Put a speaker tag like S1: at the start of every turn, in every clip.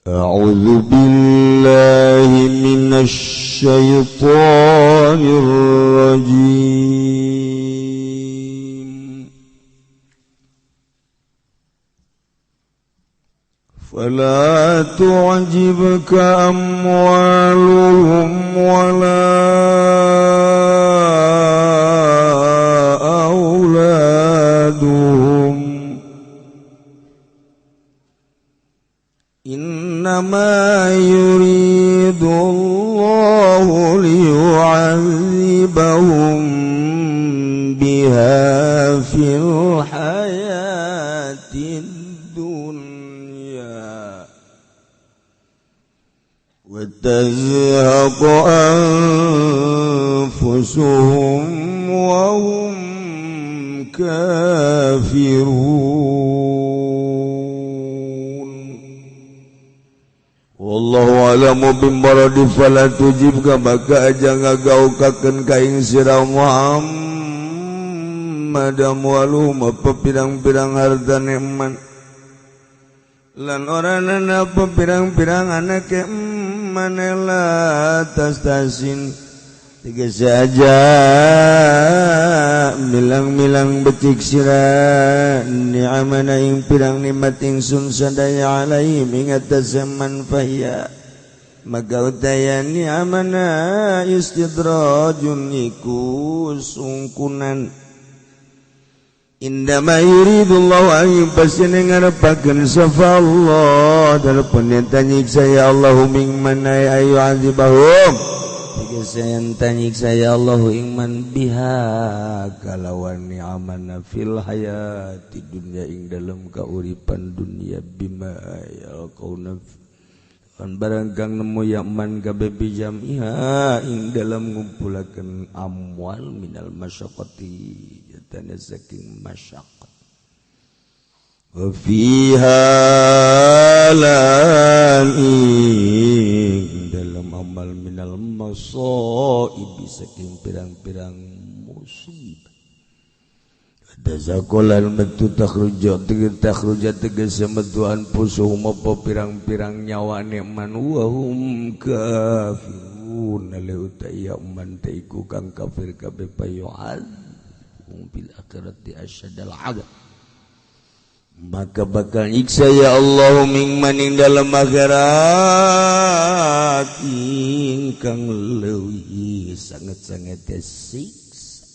S1: A'udzu billahi minasy syaithanir rajim. Fala tu'jibka amwaluhum wala auladuhum. Innama yuridullahu liyu'adzibahum biha fil hayatid dunya wa tazhaqu anfusuhum wa hum kafirun. Wallahu a'lamu bimmaradi fala tujibka maka aja ngagaukakeun ka ing sira Muhammad amwaluhum apa pirang-pirang harta nikmat lan orana apa pirang-pirang anak manela tastasin tiga saja milang-milang becik sira ni'amana ing pirang nikmat ingsun sadaya alaihim ing atas zaman fahya maka utaya ni'amana istidrajun iku sungkunan indama yuridullahu an pasine ngarepakeun sapa Allah dalem nyiksa ya Allahu ming manai ayu azibahum sayan tanyik saya Allahu ingman biha kalawan ni'amana fil hayati dunya ing dalam kauripan dunia bima yalqauna kan barang kang nemu yaman kabeh bijamiha ing dalam ngumpulakeun amwal minal masyaqqati jatana saking masyaqqat wa fiha lan dalam amal minal masaib saking pirang-pirang musibah ada zakolan metu takhruja tegese metuan pusuhum apa pirang-pirang nyawa nikman wa hum kafirun la utaya man taiku kang kafir kabeh payu'ad bil akhirati asyadal adab maka bakal nyiksa ya Allah ming maning dalam akhirat ingkang leuwih sangat-sangat siksa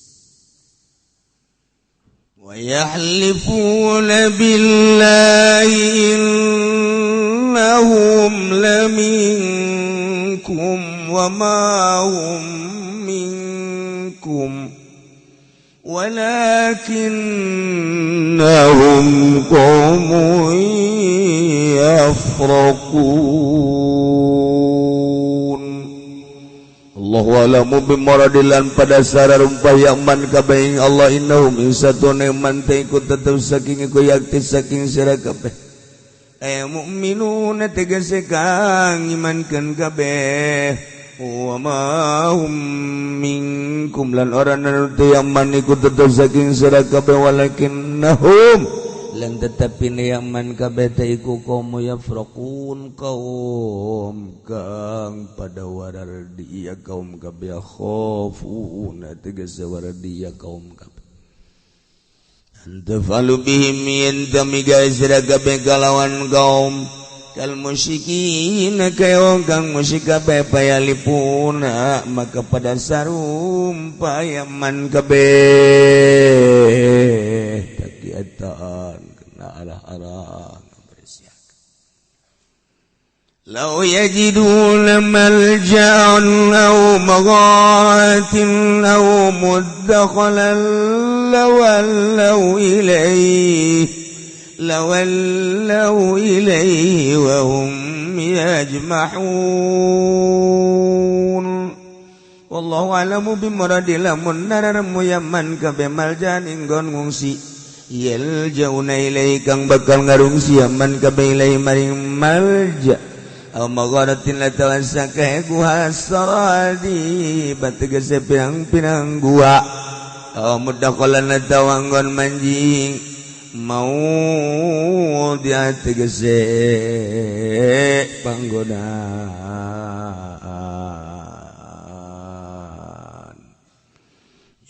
S1: wa yahlifuna billahi innahum laminkum wa ma hum minkum walakinnahum qaumun yafraqun. Allahu a'lamu bimaradilan pada sara rumpah yaman kabeh Allah innahum insatune man taiku tetep saking iku yakti saking sira kabeh ay mukminuna tegese kang imankeun kabeh wa ma hum minkum lan orana tu yaman iku tetep saking sira kabeh walakinnahum lan tetapi yaman kabeh iku kaum yafraqun kaum kang pada warar dia kaum kabeh khafuna tegese warar dia kaum kabeh antafalu bihim yantami sira kabeh kalawan kaum kal musyrikin kaya kang musyrik kabeh payalipuna maka pada sarumpayaman kabeh takiatan kena arah-arah bersiaga law yajiduna malja'an aw maghatin aw mudakhalan lawallaw ilayhi لولوا إليه وهم يجمحون والله أعلم بمراد lamun nararmu yaman kabeh maljan inggon ngungsi yalja'una ilaihi kang bakal ngarungsi yaman kabeh ilaihi maring malja aw magharatin la tawassaka guha saradi bategese pirang-pirang gua aw mudakhalan tawanggon manjing mau dia tegese panggonaan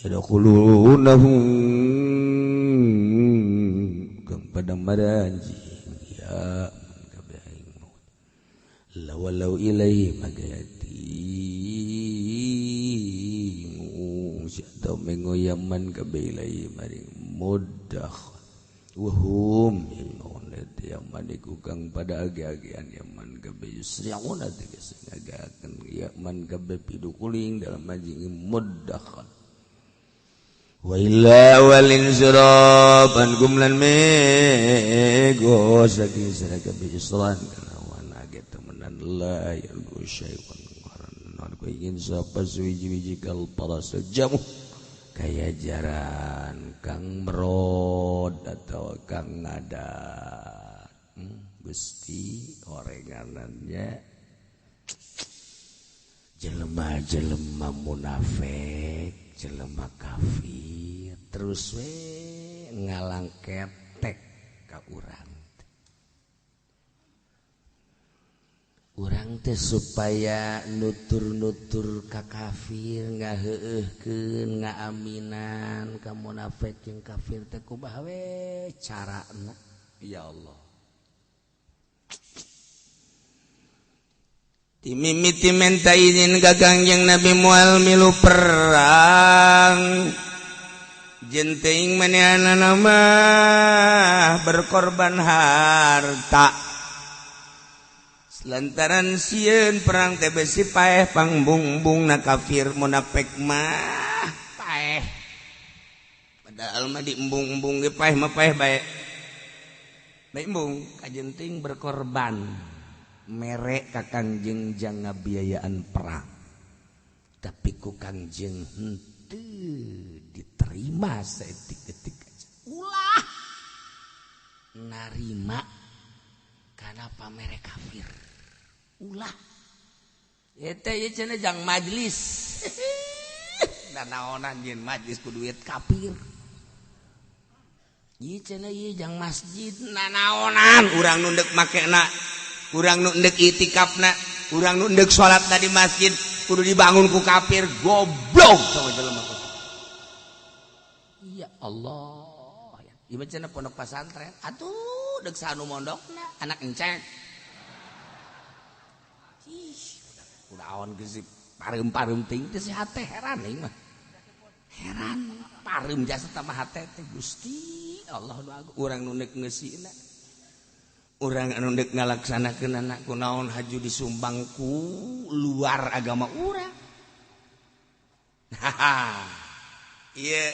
S1: yadkhulunahum kang pada maranji ya kabeh aing maut lawalau ilaihi magayati atau mengoyaman kabeh ilaihi maring mudah wahum yaman iku kang pada age-agean yaman kabeh yusri'una tegese ngagakeun yaman kabeh pidukuling dalam majing mudah wa illa walin siraban gumlan mego saking sira kabeh isran kalawan age temenan la yalgu syai'un qaran ku ingin sapa suwiji-wiji kal para sejamu kaya jaran kang merod atau kang ngadat Gusti orenganannya jelema-jelema munafik jelema kafir terus we ngalang ketek ka urang urang teh supaya nutur-nutur ka kafir ngaheueuhkeun ngaaminan ka munafik jeung kafir teh kumaha we carana ya Allah timimiti menta izin ka Kangjeng Nabi moal milu perang jenting manehanana mah berkorban harta lantaran sieun perang teh besi paeh pangbungbung na kafir munafik mah paeh padahal mah diembung-embung ge paeh mah paeh bae bae embung kajenting berkorban merek ka Kangjeng jang ngabiayaan perang tapi ku Kangjeng henteu diterima saeutik-eutik aja ulah narima kana pamere kafir ulah eta ieu cenah jang majlis da naonan nyeun majlis ku duit kafir ieu cenah ieu jang masjid nanaonan urang nu deuk makena urang nu deuk itikafna urang nu deuk salatna di masjid kudu dibangun ku kafir goblok sawe jelema ya Allah ieu cenah pondok pesantren atuh deuk sanu mondokna anak enceng kunaon geus pareum-pareum ting teh sehat teh heran nih mah heran pareum jasa tambah hate teh Gusti Allah nu agung urang nu neuk ngeusina urang anu neuk ngalaksanakeun anak kunaon haju disumbang ku luar agama urang ieu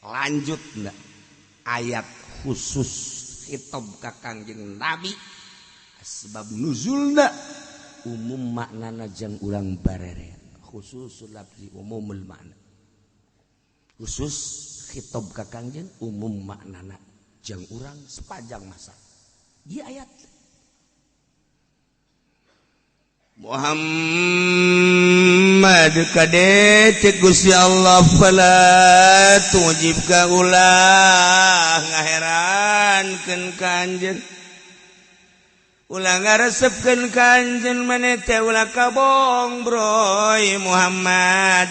S1: lanjutna ayat khusus khitab ka Kangjeng Nabi sebab nuzulna umum maknana jang urang bareren khusus lafzi umumul makna khusus khitab ka Kangjeng umum maknana jang urang sepanjang masa di ayat Muhammad kade cek Gusti Allah fala tujib ka ulah ngaherankeun Kangjeng ulah ngaresepkeun Kanjeng maneh teh ulah kabong broy Muhammad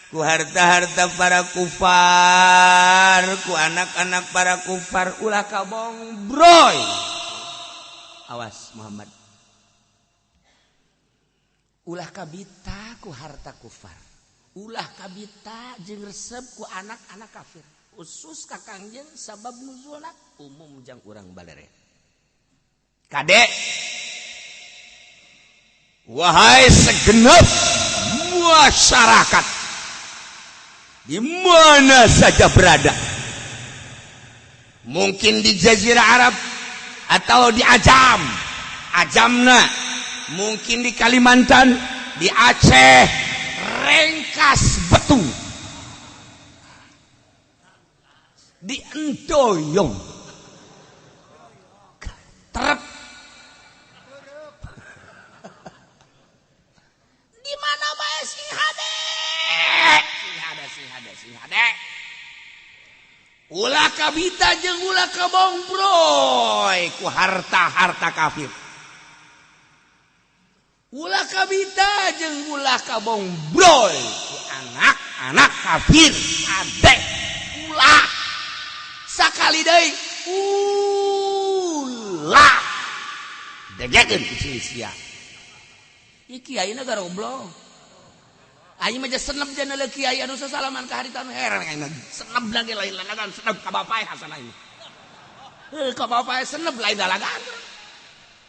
S1: ku harta-harta para kufar ku anak-anak para kufar ulah kabong broy awas Muhammad ulah kabita ku harta kufar ulah kabita jeung resep ku anak-anak kafir khusus ka Kangjeng sabab nuzulna umum jang urang balere kadek wahai segenap masyarakat di mana saja berada mungkin di Jazirah Arab atau di Ajamna mungkin di Kalimantan di Aceh Rengkas Betu di Endoyong Terep di mana bae sing hade
S2: ulah kabita jeung ulah kabongbroy ku harta-harta kafir. Ulah kabita jeung ulah kabongbroy ku anak-anak kafir. Adek ulah sakali deui ulah degekeun ku sia. Ieu kiai na goblok. Aing mah senep jana le kiai anu sasalaman ka harita anu heran aing senep lagi lain lalagan senep ka bapae hasan aing. Ka bapae senep lain lalagan.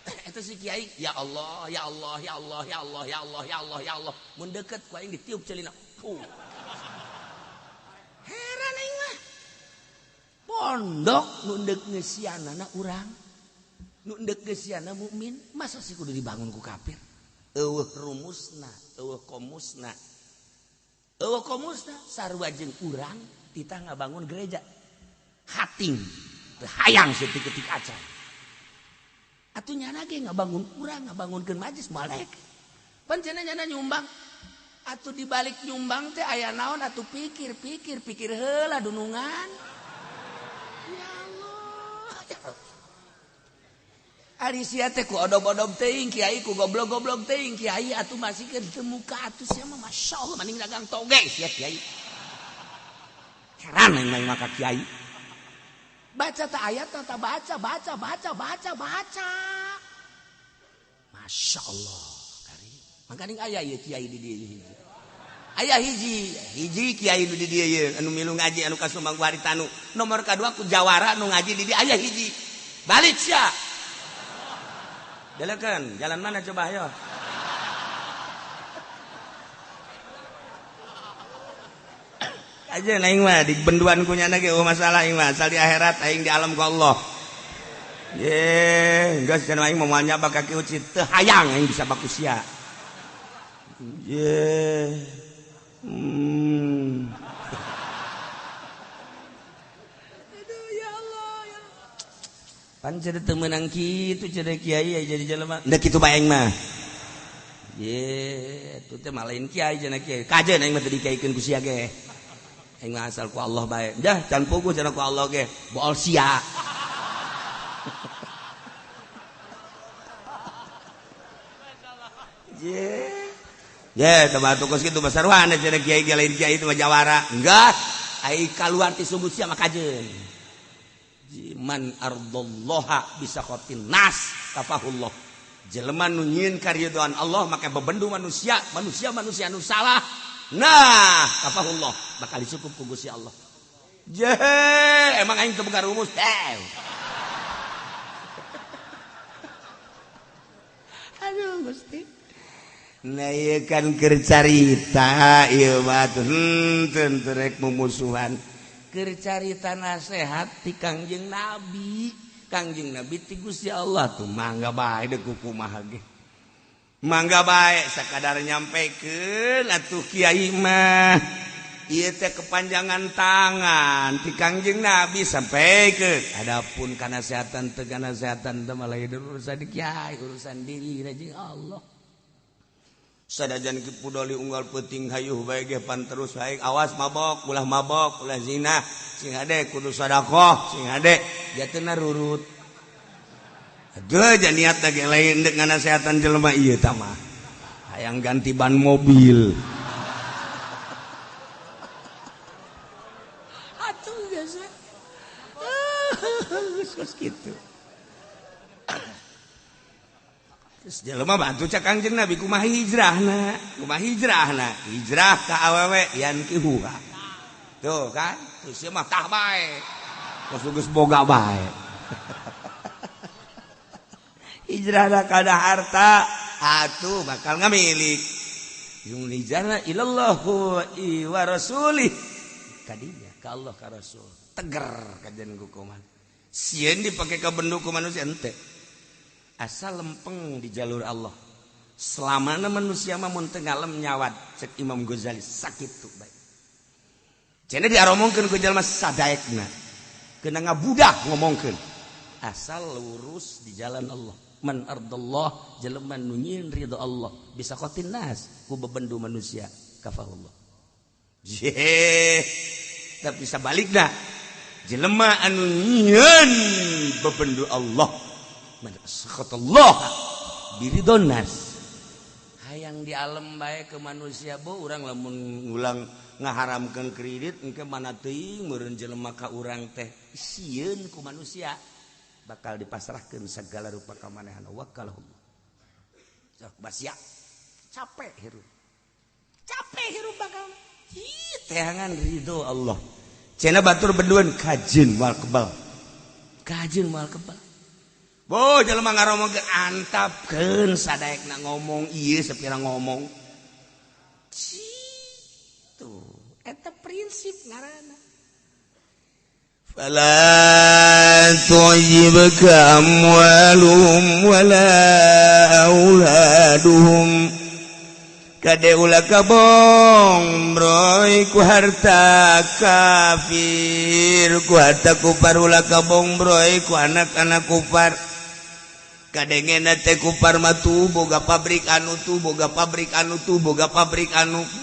S2: Eta si kiai ya Allah ya Allah ya Allah ya Allah ya Allah ya Allah ya Allah mun deukeut ku aing ditiup ceulina. Heran aing mah. Pondok nu deuk ngeusianana urang. Nu deuk ngeusiana mukmin masa sih kudu dibangun ku kafir. Eueuh rumusna, eueuh komusna. Eueuh komusna sarua jeung urang kita ngabangun gereja. Hating teu hayang setik-etik acan. Atuh nyana ge ngabangun urang, ngabangunkeun majelis malek. Pan cenah nyana nyumbang. Atuh dibalik nyumbang teh aya naon atuh pikir heula dunungan. Ya Allah. Ari sia teh ku odob-odob teuing kiai ku goblok-goblok teuing kiai atuh masihkeun teu muka atuh sia mah masyaallah mending dagang toge sia kiai. Heran aing mah ka kiai. Baca ta ayat ta baca. Masyaallah kari. Mangkaning aya ieu kiai di dieu hiji. Aya hiji kiai nu di dieu ieu anu milu ngaji anu kasumbang ku harita anu nomor kadua ku jawara anu ngaji di dieu aya hiji. Balik sia. Jalan jalan mana coba ayo. Aja aing mah di benduan ku nyana ge masalah aing mah asal di akhirat aing di alam ku Allah. Ye, geus cenah aing moal nyaba kaki ucit teu hayang aing bisa baku sia. Ye. Pan cenah teu meunang kitu cenah kiai jadi jelema. Da kitu bae aing mah. Ye, itu teh mah lain kiai cenah kiai. Kajeun aing mah teu dikaikeun ku sia ge. Aing mah asal ku Allah bae. Dah can puguh cenah ku Allah ge. Bool sia. Ye. Ye, teu batukos kitu basaruan cenah kiai ge lain kiai itu mah jawara. Enggak. Ai kaluar ti sumbu sia mah kajeun. Man ardallaha bisa khotin nas kafahullah. Jelema nu nyieun karidhoan Allah make bebendu manusia nu salah. Nah, kafahullah bakal dicukup ku Gusti Allah. Jeh, emang aing teu boga rumus. Aduh Gusti. Nah ieu kan keur carita ieu mah teu rek mumusuhan. Keur carita nasehat ti Kangjeng Nabi. Kangjeng Nabi ti Gusti Allah tuh mangga bae deuk kumaha ge. Mangga bae sakadar nyampekeun atuh kiai mah. Ieu teh kepanjangan tangan ti Kangjeng Nabi sampaikeun. Adapun kanasehatan teu kanasehatan teh mah lain urusan kiai, urusan diri jeung Allah. Sadajan kipudoli unggal peuting hayuh bae ge pan terus bae awas mabok ulah zina sing hade kudu sedekah sing hade jateuna rurut aduh jan niatna ge lain deuk nganasehatan jelema ieu tah mah hayang ganti ban mobil atuh biasa geus kitu. Terus jelema bantu cak Kangjeng Nabi kumaha hijrahna hijrah ka awewe yan kihuha tuh kan terus mah tah bae geus boga bae hijrahna kada harta atuh bakal ngamilik yung hijrahna ilallahu wa rasulih kadinya ka Allah ka Rasul teger kajen kukuman sieun dipake ka bendu ku manusia henteu asal lempeng di jalur Allah. Selamana manusia mah mun teu ngalem nyawat cek Imam Ghazali sakitu bae. Cenah diaromongkeun ku jalma sadaekna. Keuna ngabudah ngomongkeun. Asal lurus di jalan Allah. Man ardallah jelema nu nyieun ridho Allah bisa khotin nas ku bebendu manusia kafahullah. Tapi sabalikna jelema anu nyieun bebendu Allah sakhatallah biridonas hayang di alam bae ke manusia bo urang lamun ngulang ngaharamkeun kredit engke mana teuing meureun jelema ka urang teh sieun ku manusia bakal dipasrahkeun segala rupa ka manehna wakalahum sok basya capek hirup bakal teangan ridho Allah cenah batur beduan kajeun moal kebal boh jelema ngaromongkeun antapkeun sadaekna ngomong ieu sapira ngomong tuh eta prinsip ngaranna fala tu'jibka amwaluhum wala auladuhum kade ulah kabong broy ku harta kafir ku harta kupar ulah kabong broy ku anak-anak kupar kadengena teh kupar mah tuh boga pabrik anu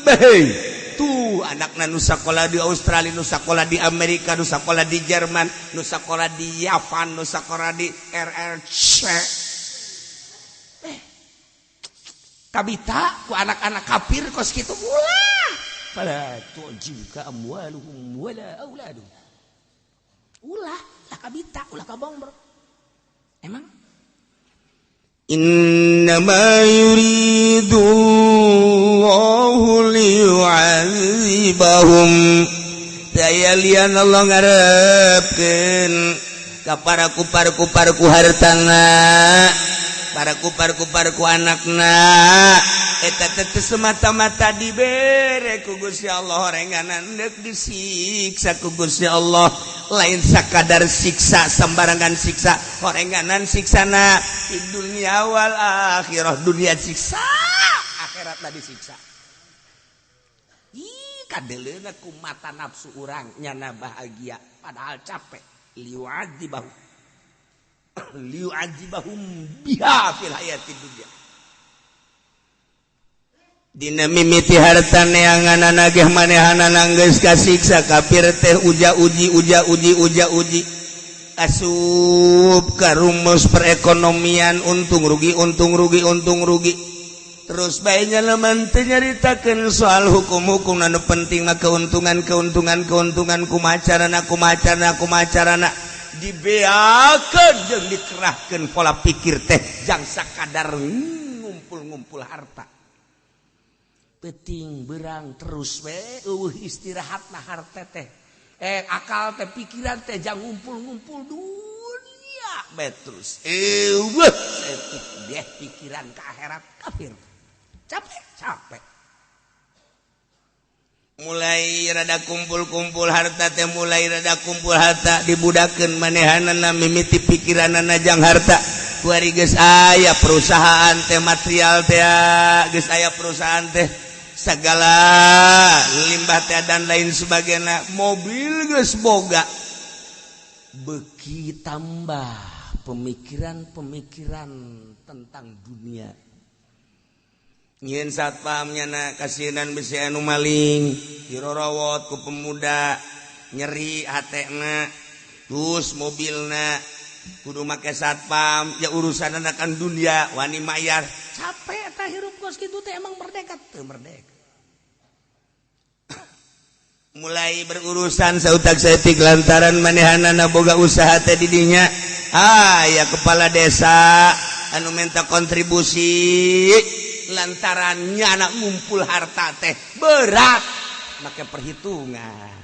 S2: beh tuh anakna nu sakola di Australia nu sakola di Amerika nu sakola di Jerman nu sakola di Yavan nu sakola di RRC kabita ku anak-anak kafir kos kitu ulah pada tu'jibka amwaluhum wala auladuhum ulah kabita ulah kabongber emang innama yuridu Allahu liyu'adzibahum daya lian Allah ngarepkeun ka para kupar-kupar ku hartana para kupar-kupar ku anakna eta teh semata-mata dibere ku Gusti Allah horenganan deuk disiksa ku Gusti Allah lain sakadar siksa sembarangan siksa horenganan siksana di dunia wal akhirah dunia siksa akhiratna disiksa ih kadeleuna ku mata nafsu urang nyana bahagia padahal capek liu'adzibahum biha fil hayatid dunya dina mimiti harta neanganana ge manehanana geus kasiksa kafir teh uja uji asup ka rumus perekonomian untung rugi terus bae nyalaman teh nyaritakeun soal hukum-hukum anu penting mah keuntungan kumacarana dibeakeun jeung dikerahkeun pola pikir teh jang sakadar ngumpul harta penting berang terus we istirahatna harta teh akal teh pikiran teh jang ngumpul dunia betus deh pikiran ke akhirat kafir capek mulai rada kumpul harta teh dibudakeun manehanana mimiti pikiranana jang harta kuari geus aya perusahaan teh material teh geus aya perusahaan teh segala limbah teh dan lain sebagainya mobil geus boga beuki tambah pemikiran tentang dunia nyen satpamnya na kasinan besi anu maling dirorowot ku pemuda nyeri hatena terus mobilna kudu make satpam ya urusan akan dunia wani mayar capek tah hirup kos kitu teh emang merdeka teu merdeka mulai berurusan sautak saeutik lantaran manehanana boga usaha teh di dinya ya kepala desa anu minta kontribusi lantarannya anak ngumpul harta teh berat make perhitungan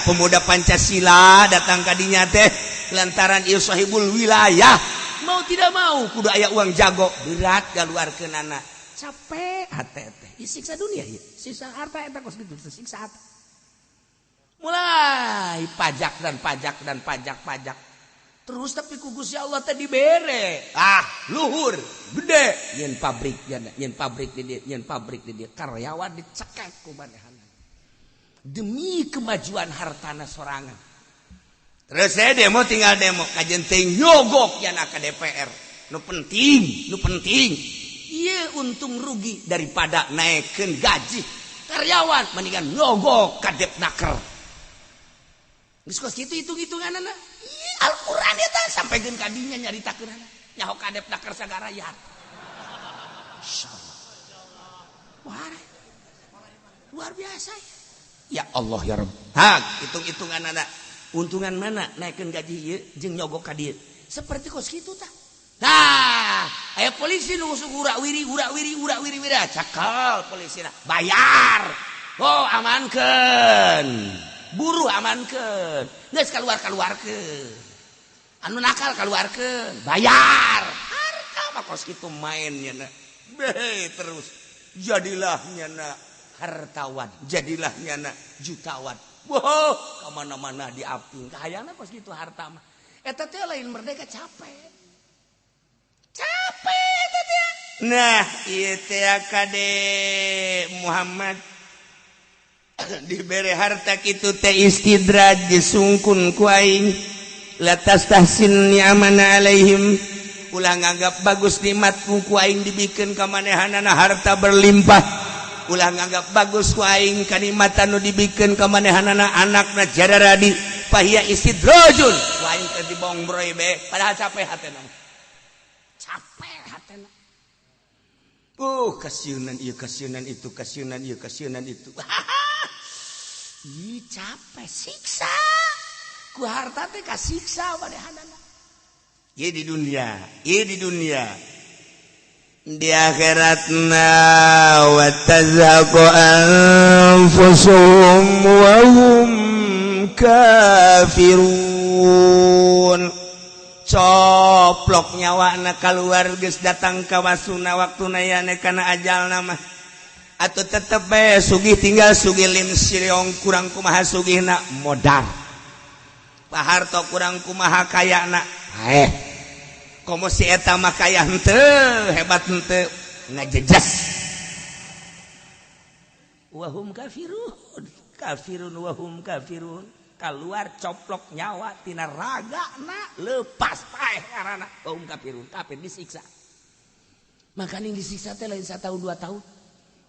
S2: pemuda Pancasila datang ka dinya teh lantaran ieu sahibul wilayah mau tidak mau kudu aya uang jago berat galuarkeun anak capek hate teh siksa dunia ieu siksa harta eta kos kitu siksa harta mulai pajak terus tapi ku Gusti Allah teh dibere luhur gede nyen pabrik di dieu karyawan dicekek ku manehana demi kemajuan hartana sorangan terus saya demo kajen teh nyogok yana ka DPR nu penting ieu untung rugi daripada naikkeun gaji karyawan mendingan nyogok ka Depnaker geus kos kitu hitung-hitunganana. Al-Qur'an eta sampaikeun ka dinya nyaritakeun nyaho kadep dakar sagara ya. Insyaallah. Wah. Luar biasa ya. Ya Allah ya Rabb. Hitung-hitunganana. Untungan mana naikkeun gaji ieu jeung nyogok ka dieu. Seperti kos kitu tah. Nah, aya polisi nu usuk urak-wiri cakal polisina. Bayar. Oh, amankeun. Buru amankeun. Geus kaluarkeun. Anu nakal kaluarkeun. Bayar. Harta mah kos kitu main nya na. Terus jadilah nya na hartawan, jadilah nya na jutawan. Wow, kemana-mana diaping. Kahayana kos kitu harta mah. Eta teh lain merdeka capek teh. Nah, ieu teh kade Muhammad dibere harta kitu teh istidraj disungkun ku aing la tastahsin ni'amana alaihim ulah nganggap bagus nikmatku ku aing dibikeun ka manehanana harta berlimpah ulah nganggap bagus ku aing kanikmatan nu dibikeun ka manehanana anakna jararadi fahiya istidrajun ku aing teh dibongbroy be padahal capek hatena. Kasiunan itu. Ih, capek siksa. Ku harta teh kasiksa padehanana. Ieu di dunia. Di akhiratna wa tazhaqu anfusuhum wa hum kafirun. Coplok nyawana keluar geus datang ka wasuna waktuna yane kana ajalna mah atuh tetep bae sugih tinggal sugih lim siriong kurang kumaha sugihna modal paharto kurang kumaha kayana komo si eta mah kaya henteu hebat henteu ngajejas wa hum kafirun wa hum kafirun keluar coplok nyawa tina ragana lepas paeh karana kaum kafir disiksa. Makanya disiksa teh lain 1 tahun 2 tahun,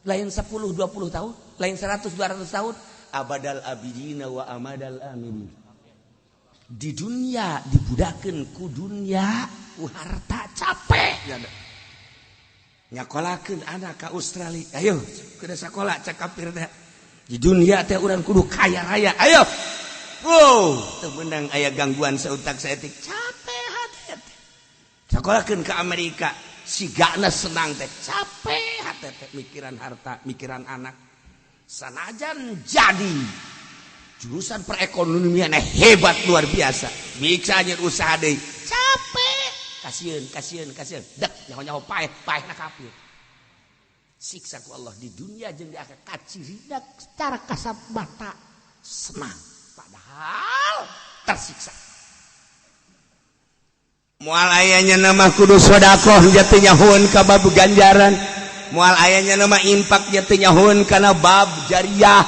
S2: lain 10 20 tahun, lain 100 200 tahun, abadal abidina wa amadal amin. Di dunia dibudakeun ku dunia ku harta capek. Nyakolakeun anak ka Australia. Ayo kudu sakola cak kafir teh. Di dunia teh urang kudu kaya raya. Ayo. Wow, temenang aya gangguan sautak saeutik capek hati. Sakolahkeun ke Amerika, sigana senang teh capek hati teh mikiran harta, mikiran anak. Sanajan jadi jurusan perekonomian hebat luar biasa. Bisa anjeun usaha deui. Capek. Kasieun. Dek nyaho-nyaho paeh-paehna kafir. Siksa ku Allah di dunia jeung di akhirat kacirina secara kasat mata senang. Padahal tersiksa. Moal ayanya nama kudu sedekah jatuh nyahoun ka bab ganjaran. Moal ayanya nama infak jatuh nyahoun kana bab jariyah.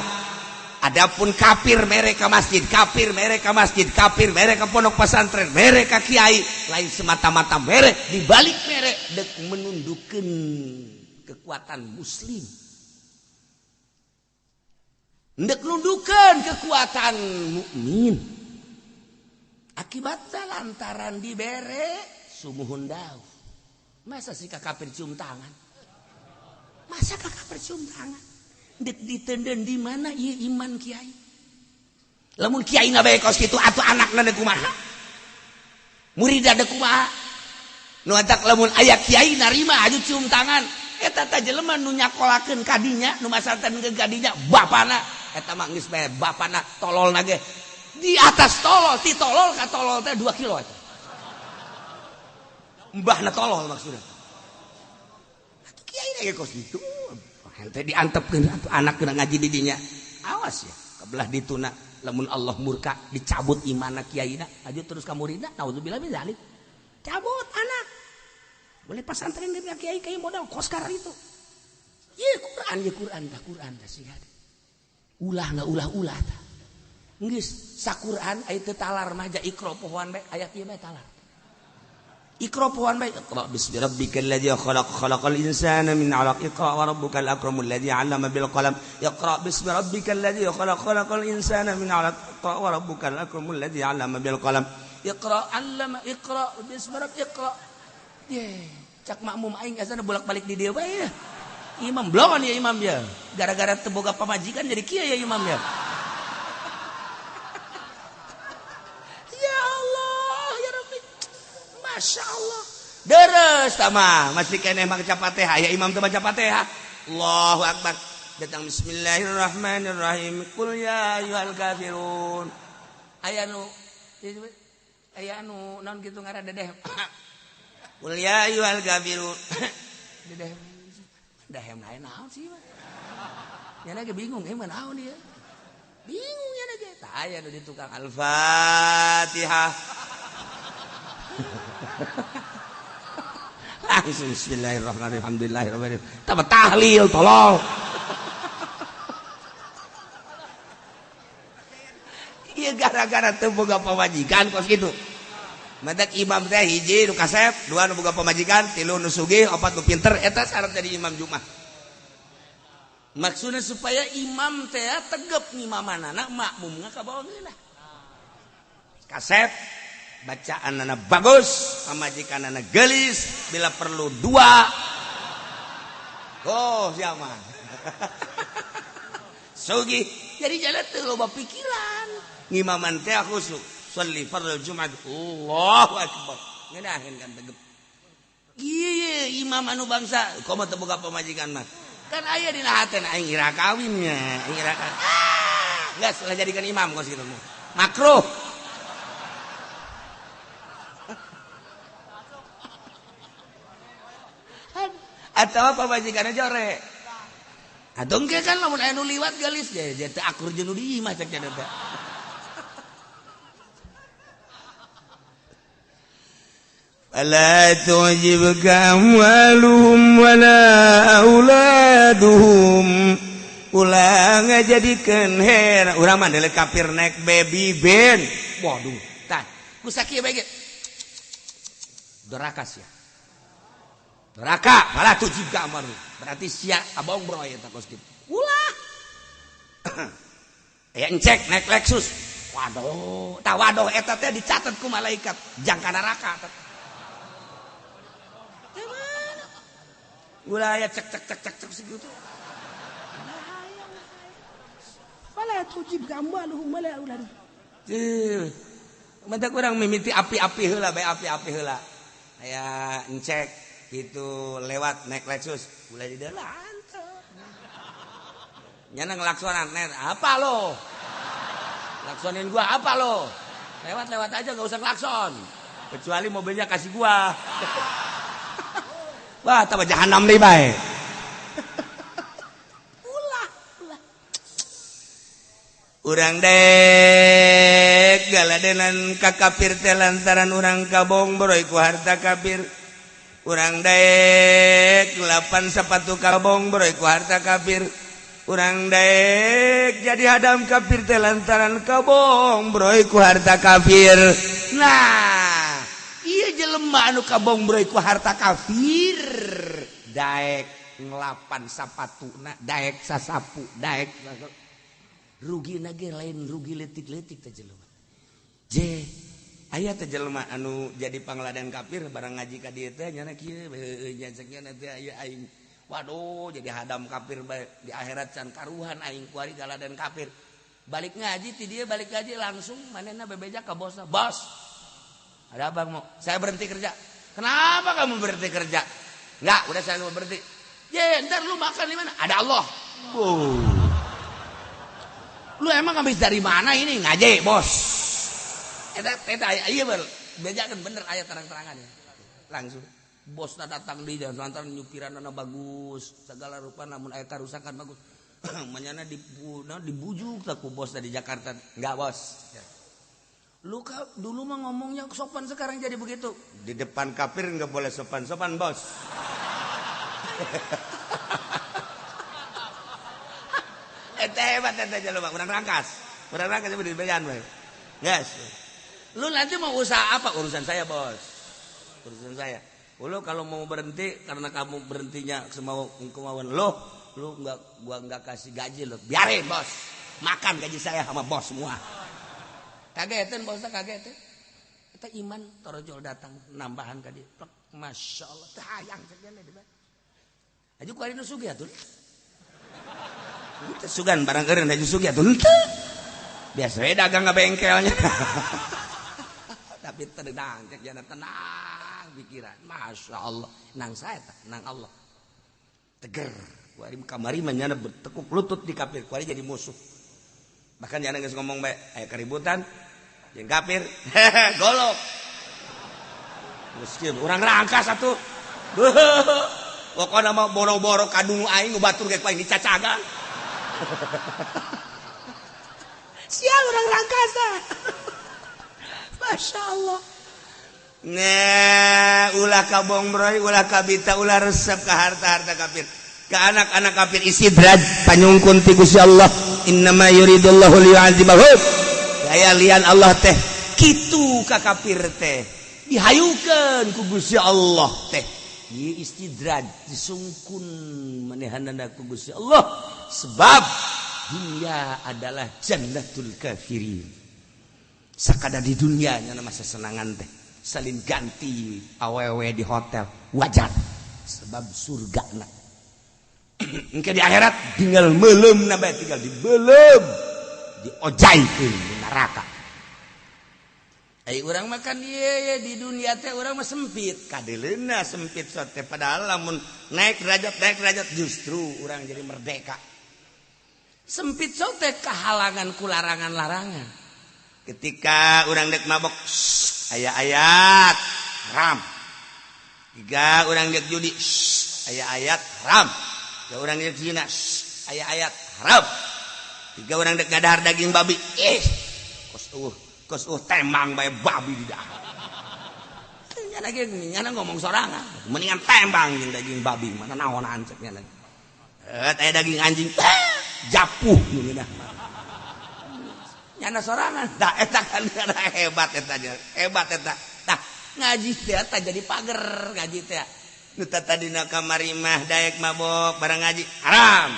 S2: Adapun kafir mereka masjid, kafir mereka pondok pesantren, mereka kiai, lain semata-mata merek dibalik merek dek menundukkeun kekuatan muslim. Ndek nundukan kekuatan mukmin. Akibatnya lantaran dibere sumuhun daun. Masa sih kafir cium tangan? Ndek ditenden di mana ieu iman kiai? Lamun kiai na bae kos kitu atuh anakna deuk kumaha? Muridna deuk kumaha? Nu atak lamun aya kiai narima aju cium tangan, eta teh jelema nu nyakolakeun ka dinya, nu masalahkeun ka dinya bapana eta mah geus bae bapana tololna ge di atas tolol ti tolol ka tolol teh 2 kilo eta. Mbahna tolol maksudna. Atuh kiai ge kos ditu. Henteu diantepkeun atuh anak kena ngaji di dinya. Awas ya, kabelah dituna lamun Allah murka dicabut imanna kiaina, aju terus ka muridna. Nauzubillah min zalik. Cabut anak. Boleh pesantren dia kiai modal kos karena itu. Ieu Quran dah sih. Ulah tah. Geus saquran aya teu talar mah ja ikro pohoan bae aya kieu bae talar. Iqra pohon baik. Iqra bismi rabbikal ladzi khalaq khalaqal insana min 'alaq. Iqra wa rabbukal akramul ladzi 'allama bil qalam. Iqra bismi rabbikal ladzi khalaq khalaqal insana min 'alaq. Iqra wa rabbukal akramul ladzi 'allama bil qalam. Iqra 'allama iqra bismi rabbik iqra. Cak makmum aing asana bolak-balik di dieu bae. Imam blon ya imam ya. Gara-gara teu boga pamajikan jadi kieu ya imam ya. Masya Allah. Deres tama masih kene maca Fatihah ya imam teu baca Fatihah. Allahu akbar. Datang bismillahirrahmanirrahim. Qul ya ayyuhal kafirun. Aya nu naon kitu ngaran dedeh. Qul ya ayyuhal kafirun. Dedeh. Dahem lain naon sih mah. Nya lagi bingung emang naon dia. Bingung ya lagi. Tah aya nu di tukang Al-Fatihah. Bismillahirrahmanirrahim. Alhamdulillahirrahmanirrahim. Tambah tahlil tolong. Iya gara-gara teu boga pamajikan kos kitu. Madak imam teh hiji nu kasep, dua nu boga pamajikan, tilu nu sugih, opat nu pinter eta syarat jadi imam Jumat. Maksudnya supaya imam teh tegep ngimamanana makmum ngakabawangeunna. Kasep bacaan anak bagus, pamajikan anak gelis, bila perlu dua. Oh, siapa? Sugi, jadi jalan tuh loba pikiran. Ngimaman teh khusuk, sholli fardhu Jumat. Allahu akbar. Ngeudaheun kan tegep. Ieu imam anu bangsa, komo teu boga pamajikan mah. Kan aya dina hateun aing ira kawinnya, ira kawin. Geus lah jadikan imam kos kitu mah. Makruh. Atau apa majikanna jore. Atau engke kan lamun aya nu liwat galis je teh akur jeung nu di imah cek cenah teh. Fala tu'jibka amwaluhum wala auladuhum. Ulah ngajadikeun heran urang mah deuleu kafir naik baby band. Waduh, tah ku sakieu bae ge. Dorakas ya. Neraka malah tujib ka amar berarti sia abong bro ya takos kitu ulah aya encek naik Lexus waduh tah waduh eta teh dicatet ku malaikat jangka neraka teh gimana ulah aya cek segitu malah tujib ka amwaluhum malah ulah mentak urang mimiti api-api heula bae api-api heula aya encek itu lewat naik Lexus mulai di dalam nyana ngelaksonan net apa lo laksonin gua apa lo lewat aja nggak usah ngelakson kecuali mobilnya kasih gua wah tambah jahanam nih bae ulah urang dek galadenan kakapir teh lantaran urang kabong broy ku harta kafir. Urang daek 8 sepatu kabong broy ku harta kafir. Urang daek jadi hadam kafir teh lantaran kabong broy ku harta kafir. Nah, ieu jelema anu kabong broy ku harta kafir. Daek 8 sapatuna, daek sasapu, daek rugina ge lain rugi leutik-leutik teh jelema. Aya teh jelema anu jadi pangladan kafir barang ngaji ka dieu teh nya kieu nya cenah teh aya aing waduh jadi hadam kafir di akhirat can karuhan aing kuari galadan kafir balik ngaji ti dieu balik ngaji langsung manehna bebeja ka bosna bos ada apa mau saya berhenti kerja kenapa kamu berhenti kerja enggak udah saya mau berhenti ntar lu makan di mana ada Allah lu emang habis dari mana ini ngaji bos Eta iya bejakan bener ayat terang-terangan ya. Langsung bosna datang di dan lantaran nyupiranna bagus, segala rupa namun aya karusakan bagus. Manyana dibujuk tak ku bosna di Jakarta. Enggak, Bos. Lu dulu mah ngomongnya sopan sekarang jadi begitu. Di depan kafir enggak boleh sopan-sopan, Bos. Eta hebat eta jelema, urang rangkas. Urang rangkas di bejan we. Yes. Lu nanti mau usaha apa urusan saya bos urusan saya. Lo kalau mau berhenti karena kamu berhentinya kemauan lo gua nggak kasih gaji lo. Biarin bos, makan gaji saya sama bos semua. Kagetin bosnya kagetin. Kita iman torojol datang nambahan ka dia. Masya Allah, hayang segala dia. Aju kuari nu sugih atuh. Itu sugan barang eureun aju sugih atuh. Biasa we dagang ka bengkelnya. Tapi tenang, cek jana tenang pikiran. Masya Allah, nang saya tah, nang Allah. Teger, kuari kamari mah nyana bertekuk lutut di kafir, kuari jadi musuh. Bahkan jana geus ngomong bae, aya keributan, jeung kafir, golok. Miskin, urang rangka satu. Pokoknya mah boro-boro kadung aing batur ge ku aing dicacagan. Sial urang rangkasa. Masya Allah. Nah, ulah kabong broy, ulah kabita, ulah resep ke harta-harta kafir. Ke anak-anak kafir istidraj panyungkun ti Gusti Allah. Innama yuridullahu liyu'adzibahum. Daya lian Allah teh kitu ka kafir teh. Dihayukeun ku Gusti Allah teh. Ieu istidraj disungkun manehanana ku Gusti Allah sebab dunia adalah jannatul kafirin. Sakada di dunia nya masa senangan teh salin ganti awewe di hotel wajar sebab surga na. Engke di akhirat tinggal meuleum na bae tinggal dibeuleum diojaikeun di neraka. Ai urang makan ieu di dunia teh urang mah sempit, kadeleuna sempit sote padahal lamun naik derajat justru urang jadi merdeka. Sempit sote kahalangan ku larangan-larangan. Ketika urang dek mabok aya ayat haram. Tiga urang dek judi aya ayat haram. Tiga urang dek zina aya ayat haram. Tiga urang dek ngadahar daging babi kos tembang bae babi di dah. Nyana ngomong sorangan, mendingan tembang jeung daging babi mana naonan cek nyana. Aya daging anjing japuh geuna. Nyana sorangan, da eta kan hebat eta. Tah ngaji teh eta jadi pager ngaji teh. Nu tadina kamari mah daek mabok barang ngaji haram.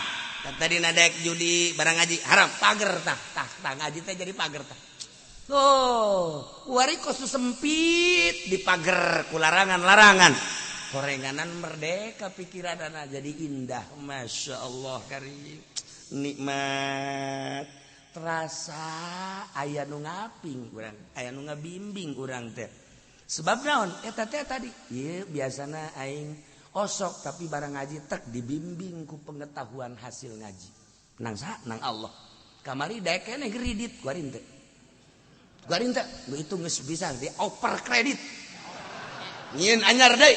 S2: Tadina daek judi barang ngaji haram, pager tah ngaji teh jadi pager tah. Wari kosu sempit di pager ku larangan-larangan. Korenganan merdeka pikiranana jadi indah. Masya Allah karim. Nikmat. Terasa aya nu ngaping urang, aya nu ngabimbing urang teh. Sebab naon? Eta teh tadi. Ieu biasana aing osok tapi barang ngaji tek dibimbing ku pengetahuan hasil ngaji. Nang saha? Nang Allah. Kamari daek keneh kredit kuarin teh. Garin teh itu geus bisa di oper kredit. Nyieun anyar deui.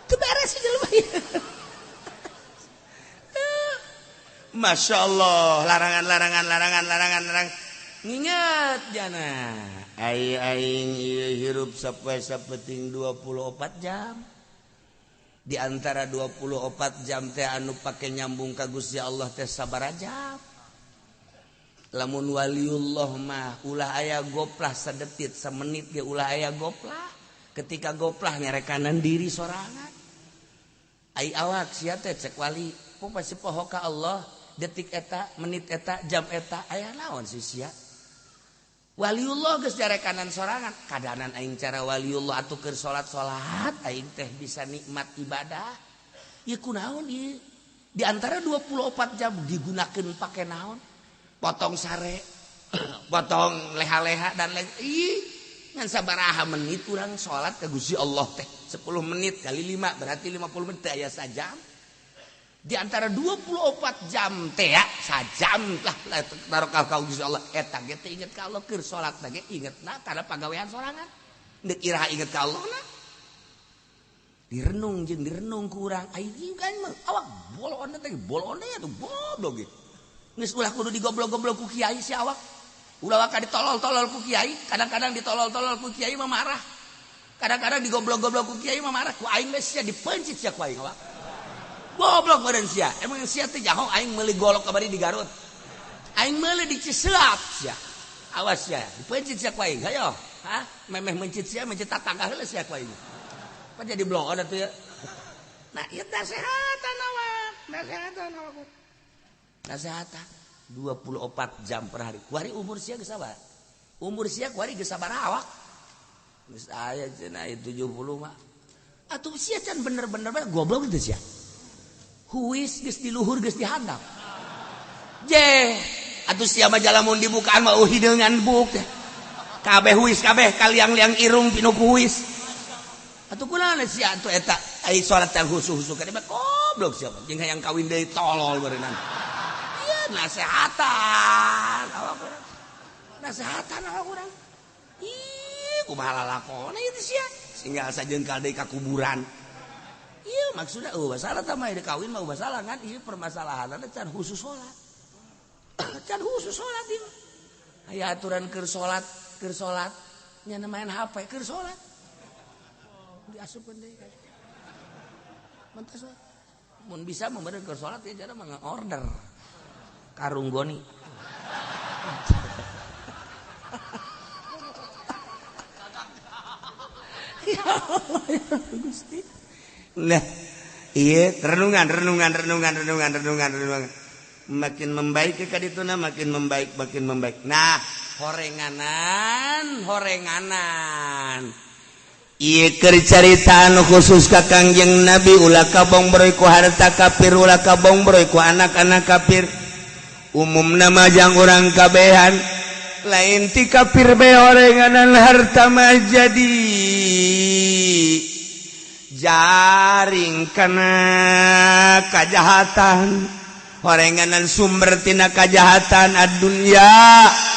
S2: Teu beres jelema ieu. Masya Allah, larangan. Nginget jana. Aing hirup sapoe sapeting 24 jam. Di antara 24 jam teh anu pake nyambung ka Gusti Allah teh sabaraha. Lamun waliullah mah ulah aya goplah sadetik samenit ge ulah aya goplah. Ketika goplah ngerekanan diri sorangan. Ai awak sia teh cek wali, pasti poho ka Allah detik eta, menit eta, jam eta aya naon sih sia? Waliullah geus jarekanan sorangan, kadanan aing cara waliullah atuh keur salat aing teh bisa nikmat ibadah. Ieu kunaon ieu? Di antara 24 jam digunakeun pake naon? Potong sare, potong leha-leha dan lain. Ngan sabaraha menit urang salat ka Gusti Allah teh? 10 menit kali 5 berarti 50 menit aya sajam. Di antara 24 jam teh ya, sajam lah barokah ka Gusti Allah eta ge teh inget ka Allah keur salat ge ingetna kana pagawean sorangan. Deuk iraha inget ka Allah na. Direnung jeung direnung ku urang aing kan mah awak bolone teh bolone atuh bodoh ge. Geus ulah kudu digoblok-goblok ku kiai si awak. Ulah waka ditolol-tolol ku kiai, kadang-kadang ditolol-tolol ku kiai mah marah. Kadang-kadang digoblok-goblok ku kiai mah marah, ku aing mah sia dipencit sia ku aing awak. Goblok badan sia. Emang sia teh jaho aing meuli golok kabari di Garut. Aing meuli di Ciselat sia. awas ya dipencit sia ku aing hayo memeh mencit sia mencit tatangga heula sia ku aing apa jadi blok ada tuh ya nah ieu nasehatan awak nasehatan 24 jam per hari kuari umur sia geus sabaraha umur sia kuari geus sabaraha awak geus aya cenah 70 mah atuh sia can bener-bener goblok teh sia huis geus di luhur geus di handap je atuh sia mah jalamun dibukaan mah hideungan buk teh kabeh huis kabeh kaliang-liang irung pinu ku huis atuh kunaon sia atuh eta ai salat teh husu-husu ka mah goblok sia jeung hayang kawin deui tolol beureunan ieu nasehatan awak urang nasehatan awak urang ih kumaha lalakona ieu teh sia singgal sajeungkal deui ka kuburan ieu maksudna masalah tah mah kawin mah masalah kan ieu permasalahanna can khusus salat can khusus salat ieu aya aturan keur salat nya main HP keur salat diasupkeun deui mantas mun bisa memberi keur salat ya cara order karung goni ya Allah ya Gusti nah iya renungan makin membaik ke kadituna makin membaik nah horenganan ieu keur caritaan khusus ka Kangjeng Nabi ulah kabongbroi ku harta kafir ulah kabongbroi ku anak-anak kafir umumna mah jang urang kabehan lain ti kafir be horenganan harta mah jadi jaring kana kajahatan horenganan sumber tina kajahatan ad-dunya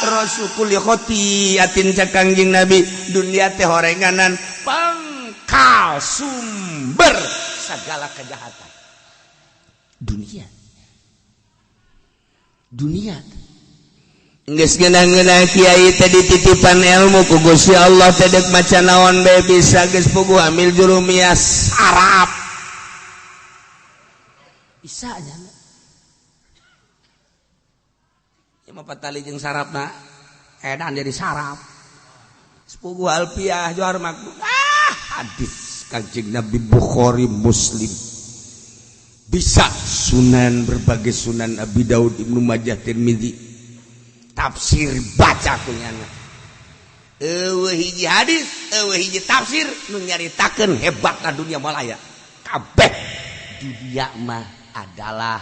S2: rasukul khoti atin ca Kangjeng Nabi dunia teh horenganan pangkal sumber segala kejahatan dunia geus ngeunah-ngeunah kiai teh dititipan ilmu ku Gusti Allah teh deuk maca naon bae bisa geus puguh amil jurumias Arab bisa nya mah patali jeung sarafna edan jadi saraf sepuguh alfiah johar makmum hadis Kangjeng Nabi Bukhari Muslim bisa sunan berbagai sunan Abi Daud Ibnu Majah Tirmizi tafsir baca kunyana eueuh hiji hadis eueuh hiji tafsir nu nyaritakeun hebatna dunia malaya kabeh dunia mah adalah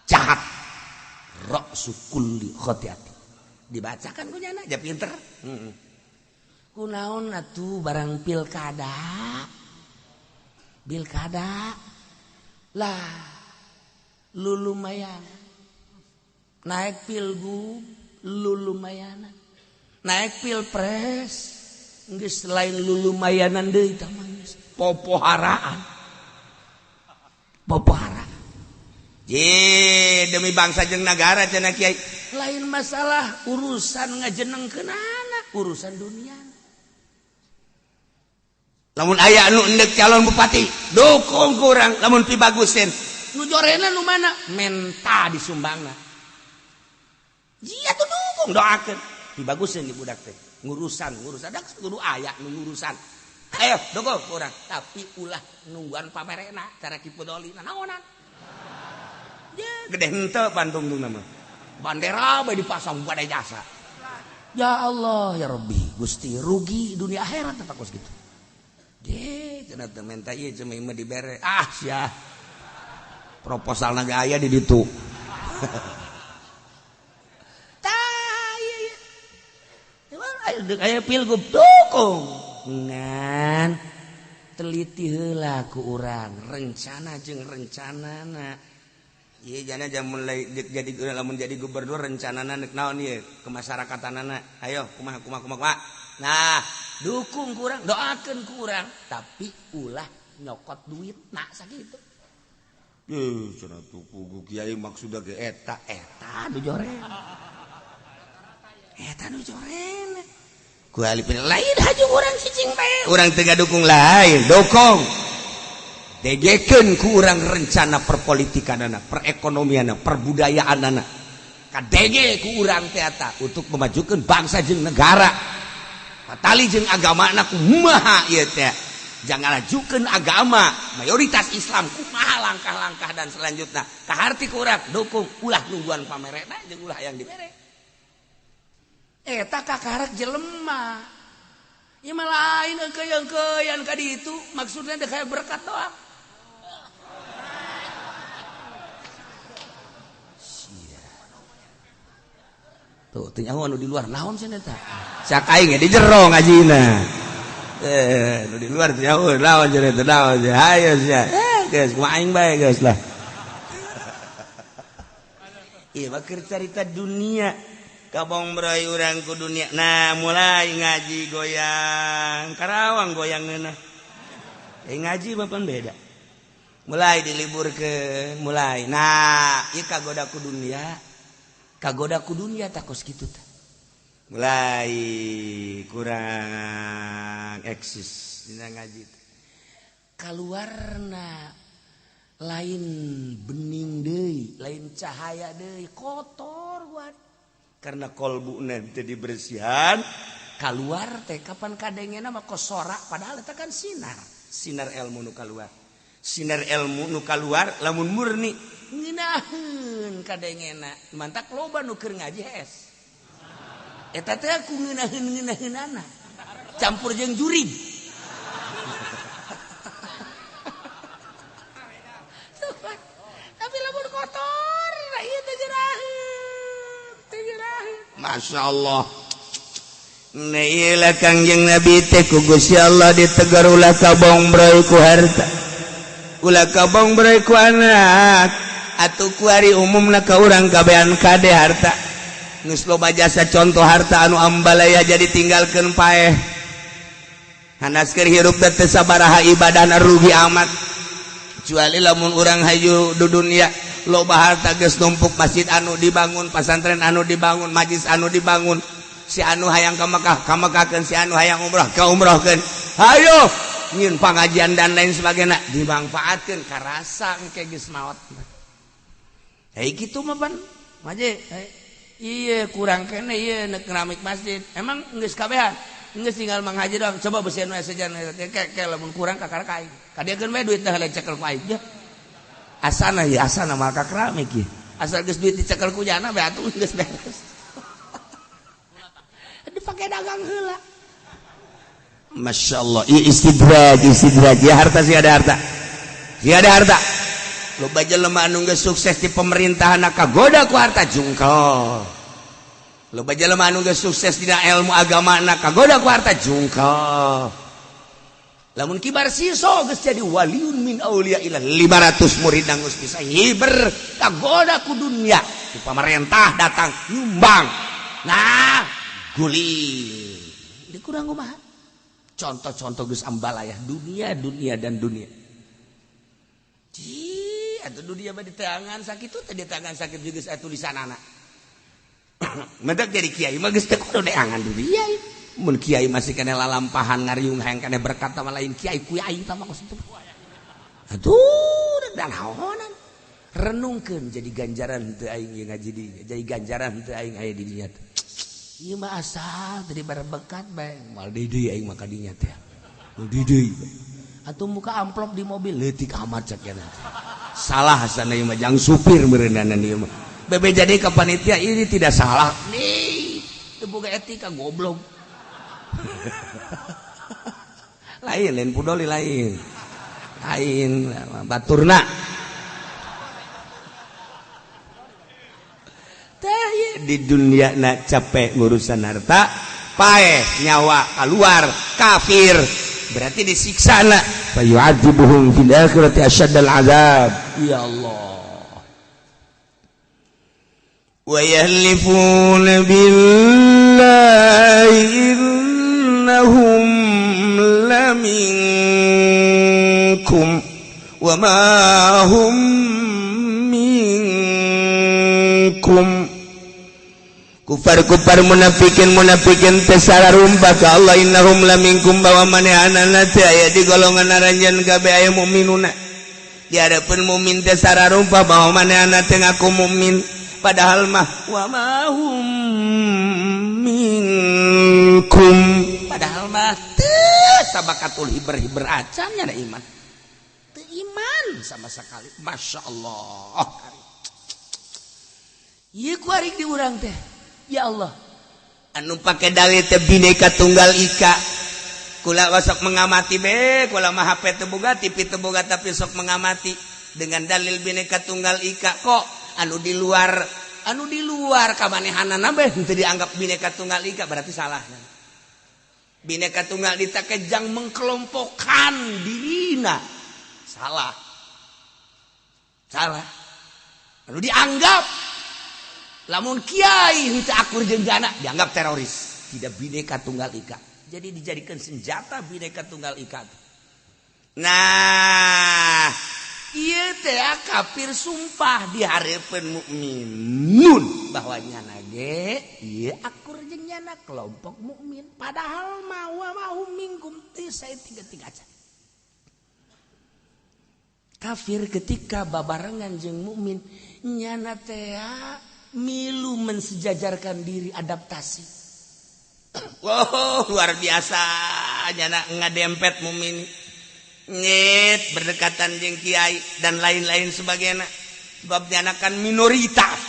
S2: jahat ra'su kulli khotiati dibacakan kunyana aja pinter kunaon atuh barang pilkada lah lu lumayan naik pilgub lu lumayan naik pilpres geus lain lu lumayanan deui tah mah popoharaan ye demi bangsa jeung negara cenah kiai lain masalah urusan ngajenengkeunana urusan dunia lamun aya nu endek calon bupati dukung kurang lamun pi bagusin nu jorena nu mana menta disumbangna jiya tuh dukung doakeun pi bagusin di budak teh ngurusan dak kudu aya nu ngurusan ayo dukung kurang tapi ulah nungguan pamerena cara kipu dolina naonan gede henteu Bandung nama bandera bae dipasang pada jasa ya Allah ya Rabbi Gusti rugi dunia akhirat apa kos gitu deh cenah teu menta ieu cuma mah dibere sia proposal naga aya di ditu tah ieu aya pilgub dukung ngan teliti heula ku urang rencana jeung rencanana iya jana jam mulai jadi lamun jadi gubernur rencanana neuk naon ieu ke masyarakatanana ayo kumaha nah dukung kurang doakeun kurang tapi ulah nyokot duitna sakitu cenah tuku kiai maksudna ge eta nu joren ku alipin lain hajung urang cicing bae urang teu dukung lain dukung degekeun ku urang rencana perpolitikanana perekonomianna perbudayaanana kadenge ku urang teh eta untuk memajukeun bangsa jeung negara patali jeung agamana kumaha ieu teh jangan lajukeun agama mayoritas Islam kumaha langkah-langkah dan selanjutnya kaharti ku urang dukung ulah nungguan pamerena jeung ulah yang dibere eta kakarek jelema ieu mah lain keuyang-keuyang ka ditu maksudna teh kayak berkat doang. Tuh, tanya anu di luar naon sih eta? Sak aing di jero ngajina. Nu di luar tanya naon cenah eta naon sih? Hayo sia. Geus kumaha aing bae geus lah. Ieu mah keur carita dunia. Kabong berai urang ku dunia. Nah, mulai ngaji goyang. Karawang goyang neunah. Ngaji bapan beda. Mulai diliburkeun, mulai. Nah, ieu kagoda ku dunia. Kagoda ku dunia takos kitu teh. Mulai kurang eksis dina ngaji teh. Kaluarna lain bening deui, lain cahaya deui, kotor buat. Karena kolbuna teu dibersihan, kaluar teh kapan kadengena mah kosorak padahal eta kan sinar ilmu nu kaluar. Sinar ilmu nu kaluar lamun murni ngeunaheun kadengena mantak loba nu keur ngaji es eta teh aku ngeunaheun-ngeunaheunana campur jeung jurig tapi lamun kotor ieu teh geuraheun masyaallah Nailah Kangjeng Nabi teh ku Gusti Allah ditegar ulah kabong broi ku harta. Ulah kabong broi ku anak atuh ku ari umumna ka urang kabean kade harta. Geus loba jasa contoh harta anu ambalaya jadi tinggalkeun paeh. Hanaskeun hirup teh sabaraha ibadahna rugi amat. Kecuali lamun urang hayu di dunia loba harta geus numpuk masjid anu dibangun, pasantren anu dibangun, majlis anu dibangun. Si anu hayang ka Mekah si anu hayang umrah ka umrahkeun. Hayo nyieun pangajian dan lain sebagainya dimanfaatkeun karasa engke geus maot. Hei kitu mah ban. Maje ieu kurang kene ieu keramik masjid. Emang geus kabehan. Geus tinggal manghaji doang. Coba bersieun we sejan ke lamun kurang ka karek aing. Kadiekeun we duit teh cekel ku aing. Asana ieu asana mah ka keramik ieu. Asal geus duit dicekel ku jana we atuh geus beres. Dipakai dagang heula. Masya Allah, istidraj ya harta sih ada harta. Loba jelema anu geus sukses di pemerintahan kagoda ku harta jungkel. Loba jelema anu geus sukses dina ilmu agama kagoda ku harta jungkel. Lamun kibar siso geus jadi waliun min auliya ila 500 murid nang geus bisa hiber kagoda ku dunia. Di pemerintah datang nyumbang. Nah, guling dikurang kumaha contoh-contoh geus ambalaya dunia dan dunia atuh dunia mah di tangan sakitu teh di tangan sakit juga aya tulisanana mentek jadi kiai mah geus teu kudu deangan dunia mun kiai masih kena lalampahan ngariung hayang kena berkat sama lain kiai kuai tah mah kitu atuh da naonan renungkeun jadi ganjaran teu aing ngaji di jadi ganjaran teu aing aya di dinya teh. Iya mah asal dari berbekat bae mal deui aing mah kadinya teh. Mal deui. Atuh muka amplop di mobil leutik amat cekena. Salah sana ieu mah jang supir meureunana ieu mah. Bebe jadi ka panitia ini tidak salah. Nih, teu boga etika goblok. lain pudoli lain. Lain baturna. Di dunia nak capek ngurusan harta paeh nyawa keluar kafir berarti disiksa nak fa yu'adzibuhum fil akhirati asyaddal azab ya Allah wa yahlifuna billahi innahum laminkum wa ma hum minkum kufar munafikin tesararumpa ka Allah innahum laminkum bahwa manehanana teh aya di golongan aranjeun kabeh aya mukminuna di hadapan mukmin tesararumpa bahwa manehanana teh ngaku mukmin padahal mah wa ma hum minkum padahal mah teu sabakatul hiber-hiber acan nya iman teu iman sama sekali masyaallah ieu ku ari di urang teh ya Allah anu pake dalil teh bineka tunggal ika kula sok mengamati be kula mah HP teu boga TV teu boga tapi sok mengamati dengan dalil bineka tunggal ika kok anu di luar kamanehanana beh teu dianggap bineka tunggal ika berarti salah. Bineka tunggal ika kejang mengkelompokkan dirina. Salah. Anu dianggap lamun kiai henteu akur jeung jana dianggap teroris. Tidak bineka tunggal ika. Jadi dijadikan senjata bineka tunggal ika. Nah, ieu teh kafir sumpah di hareupeun mukminun bahwa nyana ge ieu akur jeung nyana kelompok mukmin padahal ma wa mahum minkum teh tiga-tiga acan. Kafir ketika babarengan jeung mukmin nyana teh milu mensejajarkan diri adaptasi. Wow, luar biasa nyana ngadempet mukmin. Nyet berdekatan jeung kiai dan lain-lain sebagainya sebabnya anak kan minoritas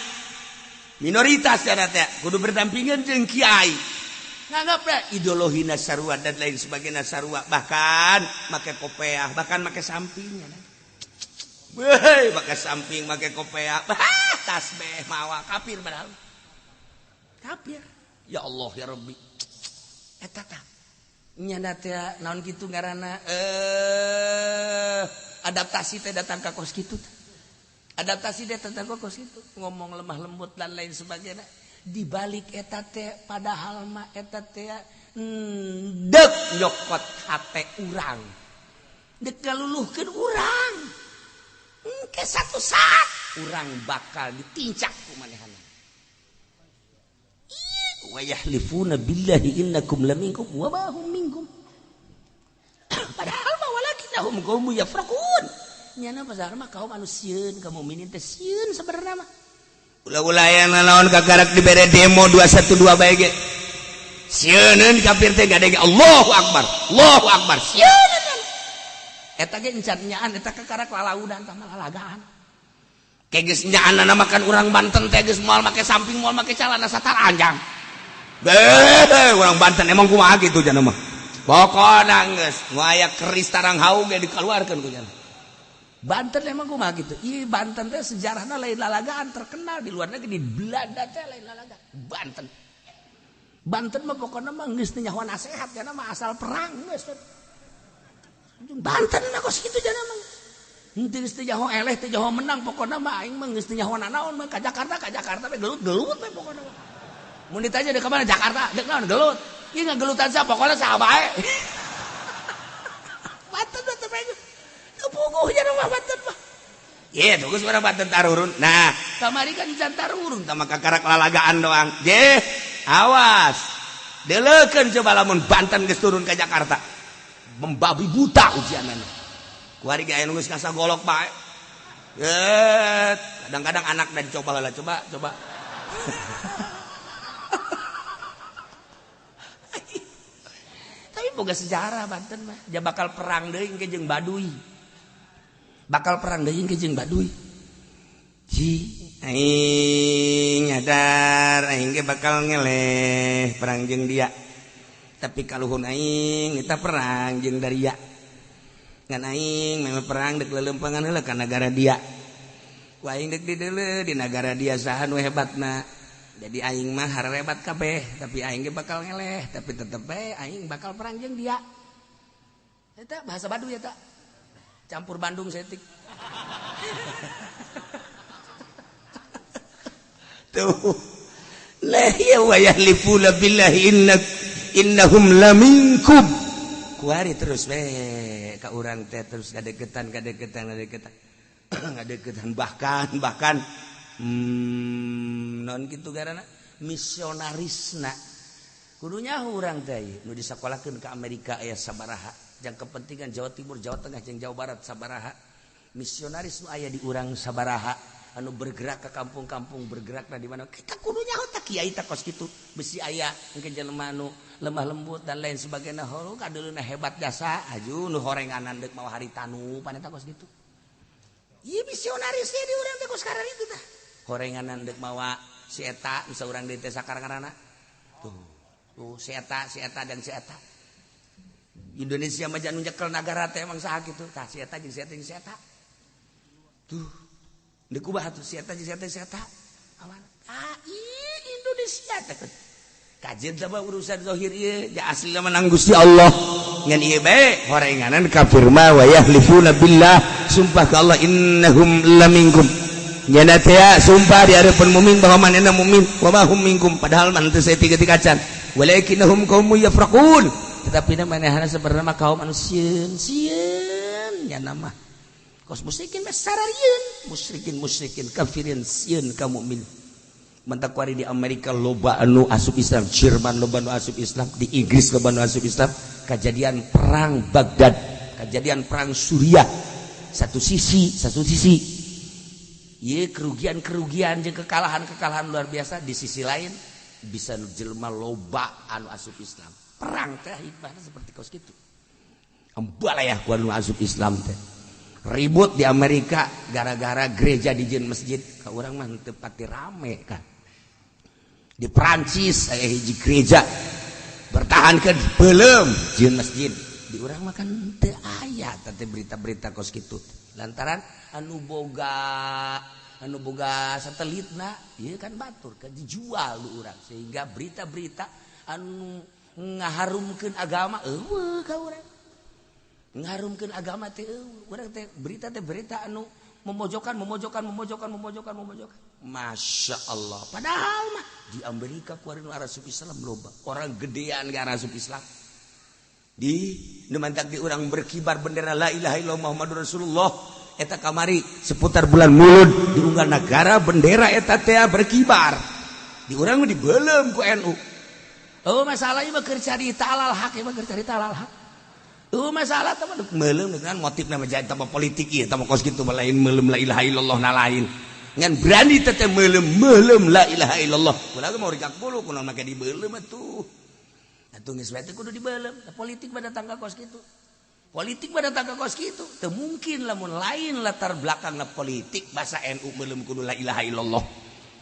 S2: ya teh kudu berdampingan jeung kiai nganggap ideologina sarua dan lain sebagainya sarua bahkan make kopiah bahkan make sampingnya make samping make kopiah tasbih mawa kafir padahal kafir ya Allah ya Rabbi eta tah nyana teh naon kitu ngaranna adaptasi teh datang ka kos kitu adaptasi teh datang ka kos kitu ngomong lemah lembut dan lain sebagainya dibalik eta teh padahal mah eta teh deuk nyokot hate urang deuk galuluhkeun urang ke satu saat urang bakal ditincak ku manehana wa yahlifuna billahi innakum laminkum wa ma hum minkum padahal mah walakinnahum qaumun yafraqun nyana pasar mah kaum anu sieun kaum mukminin teh sieun sabenerna mah ulah-ulah aya naon kagarak dibere demo 212 bae ge sieun kafir teh gadege Allahu akbar sieun eta ge encan nyaan eta kagarak lalaudan tah lalagaan kegeus nyaanna makan urang Banten teh geus moal make samping moal make calana sataranjang orang Banten emang kumaha gitu jana mah. Pokona geus nu aya keris tarang haug ge dikeluarkeun ku jana. Banten emang kumaha gitu. Ieu Banten teh sejarahna lain lalagaan terkenal di luar negeri di Belanda teh lain lalagaan. Banten mah pokona mah geus teu nyaho nasehat jana mah asal perang geus. Banten mah kos kitu jana mah. Henteu geus teu nyaho eleh teu nyaho menang pokona mah aing mah geus teu nyaho naon mah ka Jakarta teh gelut-gelut we pokona mah. Mun ditanya dek kemana Jakarta, dek naon gelut. Ieu ngagelutan sa pokona saha bae. Banten teh bae. Teu puguh nya mah Banten mah. Ieu tugas urang Banten tarurun. Nah, kamari kan jan tarurun tah maka karak lalagaan doang. Ye, awas. Deleukeun coba lamun Banten geus turun ka Jakarta. Membabi buta ujianana. Kuari ge aya nu geus kasagolok bae. Kadang-kadang anak dan coba heula coba. Boga sejarah Banten mah ja bakal perang deui engke jeung Baduy aing nyadar aing ge bakal ngeleh perang jeung dia tapi kaluhun aing eta perang jeung Daria ngan aing meme perang deuk lelempangan heula ka nagara dia ku aing deuk di deuleu di nagara dia saha nu hebatna. Jadi aing mah harebat kabeh, tapi aing ge bakal ngeleh, tapi tetep bae aing bakal perang jeung dia. Eta bahasa Baduy eta. Campur Bandung setik. Tuh. La ya wa yahlifuna billahi innahum laminkum. Kuari terus we ka urang teh terus kadegetan. Ngadegetan bahkan non gitu garana misionarisna kudunya urang teh nu disakolakeun ka Amerika aya sabaraha jang kepentingan Jawa Timur Jawa Tengah jeung Jawa Barat sabaraha misionaris nu aya di urang sabaraha anu bergerak ke kampung-kampung bergerak di mana kita kudu nyaho tak kiai tak kos kitu besi aya engke jelema anu lemah lembut dan lain sebagainya horo kadeuluna hebat jasa aju nu horenganan deuk mawa hari tanu paneta kos kitu ieu misionaris di urang teh kos karana itu tah horenganan deuk mawa si eta bisa urang di teh sakarana tuh si eta dan si eta Indonesia mah anu nyekel nagara teh emang saha kitu tah si eta jeung si eta tuh di kubah tuh siata aman Indonesia teh kajian sama urusan zahir ieu ja asli menang Gusti Allah ngan ieu bae horenganan kafir mah wa yahlifuna billah sumpah ka Allah innahum laminkum nyana teh sumpah di hadapan mukmin bahwa manehna mukmin wa ma hum minkum padahal man teu saeutik kacan walakinnahum qaumun yafraqun tetapi manehna sebenarnya kaum anu sieun nyana mah kos musyrikin besararieun musyrikin kafirin sieun ka mukmin mentak wari di Amerika loba anu asup Islam Jerman loba anu asup Islam di Inggris loba anu asup Islam kejadian perang Baghdad kejadian perang Suriah satu sisi ieu kerugian jeung kekalahan luar biasa di sisi lain bisa jelema loba anu asup Islam perang teh hikmahna seperti kos kitu embalayah ku anu asup Islam teh ribut di Amerika gara-gara gereja dijieun masjid ka urang mah teu pati rame kan di Prancis aya hiji gereja bertahankeun beulem jieun masjid di urang mah kan teu aya teh berita-berita kos kitu lantaran anu boga satelitna ieu kan batur kan dijual lu urang sehingga berita-berita anu ngaharumkeun agama eueuh ka urang ngarumkeun agama teh urang teh berita anu memojokkan Masya Allah padahal mah di Amerika kuarin arasup Islam loba orang gedean ke arasup Islam di nemantak di urang berkibar bendera la ilaha illallah Muhammadur Rasulullah eta kamari seputar bulan Mulud di unggal negara bendera eta teh berkibar di urang dibeulem ku NU masalah ieu mah keur carita alal haq masalah teman meulem dengan motif nama jadi tambah politik ieu tambah kos kitu lain meulem la ilaha illallah na lain ngan berani teh meulem la ilaha illallah kunaga mau rikak bulu kunaon make dibeulem atuh geus bae teh kudu dibeulem politik pada tangga kos kitu teu mungkin lamun lain latar belakangna politik bahasa NU meulem kudu la ilaha illallah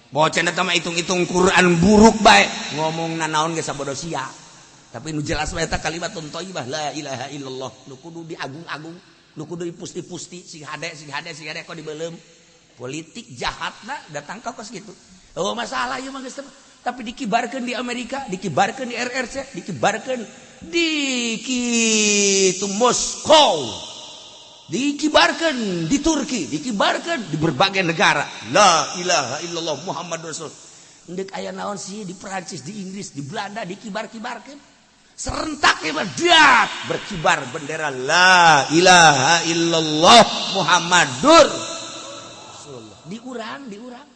S2: bocana teh mah hitung-hitung Quran buruk bae ngomongna naon geus sabodo sia tapi nu jelas wae eta kalimatun thayyibah la ilaha illallah nu kudu diagung-agung nu kudu dipusti-pusti sing hade kok dibeulem politik jahatna datang ka kos kitu masalah ieu mah geus tapi dikibarkeun di Amerika dikibarkeun di RRC dikibarkeun di kitu Moskow dikibarkeun di Turki dikibarkeun di berbagai negara la ilaha illallah Muhammadur Rasul endek aya naon sih di Prancis di Inggris di Belanda dikibar-kibarkeun serentak ibadat berkibar bendera la ilaha illallah Muhammadur Rasulullah di urang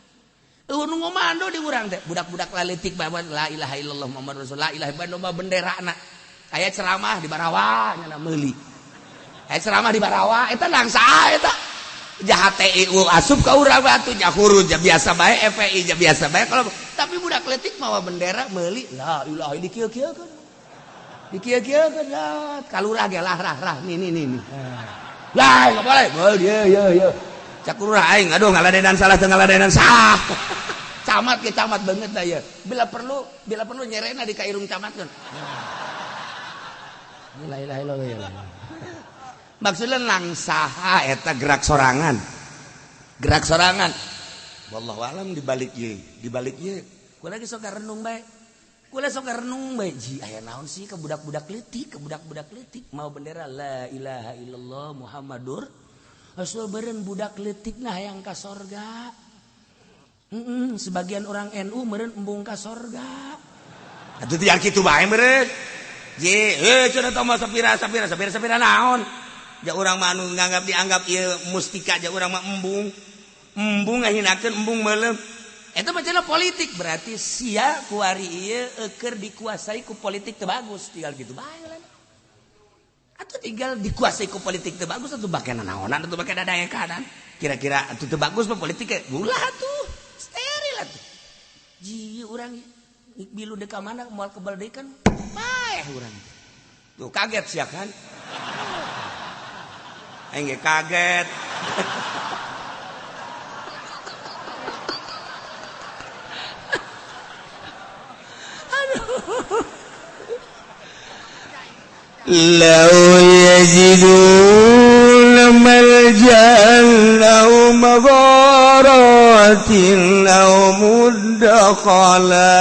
S2: nu ngomando di urang teh budak-budak laletik bae la ilaha illallah Muhammadur Rasulullah la ilaha illallah benderana aya ceramah di Barawa nya meuli aya ceramah di Barawa eta nang saha eta jahat TIU asup ka urang batu nya huruf biasa bae FPI biasa bae kalau tapi budak letik mawa bendera meuli la ilaha dikieu-kieukeun dikieu-kieukeun kalurah ge lah nih lah enggak boleh ya cak lurah aing aduh ngaladenan salah teu ngaladenan salah camat ke camat banget da ya bila perlu nyerena di kairung camatkeun la ilaha illallah maksudna nang saha eta gerak sorangan wallahu alam dibalik ieu kudu lagi sok renung bae ji aya naon sih ke budak-budak leutik mau bendera la ilaha illallah Muhammadur Rasul beureun budak leutik nah hayang ka sorga sebagian orang NU meureun embung ka sorga atuh teh kitu bae meureun je cenah tah sapira naon ja urang mah anu dianggap ieu mustika ja urang mah embung ngahinakeun embung meulem eta mah cenah politik berarti sia kuari ieu keur dikuasai ku politik teu bagus tinggal kitu bae Atuh tinggal dikuasai ku politik teu bagus atuh bake nanaonan atuh bake dadaya kanan. Kira-kira atuh teu bagus mah politik ulah atuh. Steril atuh. Ji urang bilu deka mana moal kebal deui kan paeh urang. Tuh kaget sia kan. Aing ge kaget.
S1: Lau yajiduna malja'an lau magharatin lau muddakhala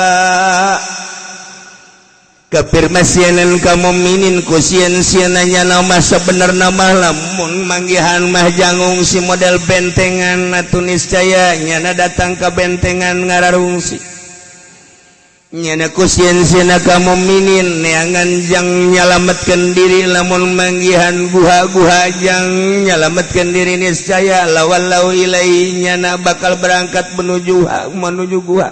S1: kafirmasianan kamu minin kusian siananya nama sebenar nama lamun manggihan mah jangung si model bentengan atuh niscaya nyana datang ke bentengan ngararungsi nyana kusian siana kamu minin neangan jang nyalametkeun diri lamun manggihan guha-guha jang nyalametkeun diri niscaya lawallau ilai nyana bakal berangkat menuju guha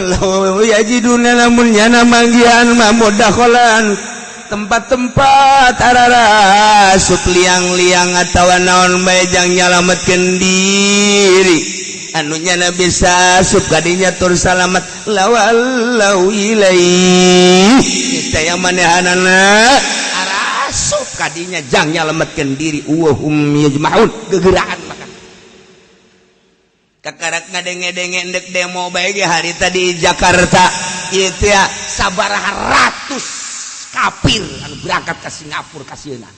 S1: law yajiduna lamun nyana manggihan mamudakholan tempat-tempat arara sup liang-liang atawa naon bae jang nyalametkeun diri anu nyana bisa asup kadinya tur salamat lawallau ilaihi niscaya manehanana arasup kadinya jang nyalametkeun diri wahum yajma'un gegeraan maka kakarak ngadenge-denge endek demo bae ge harita di Jakarta ieu teh sabaraha ratus kafir anu berangkat ka Singapura ka sieuna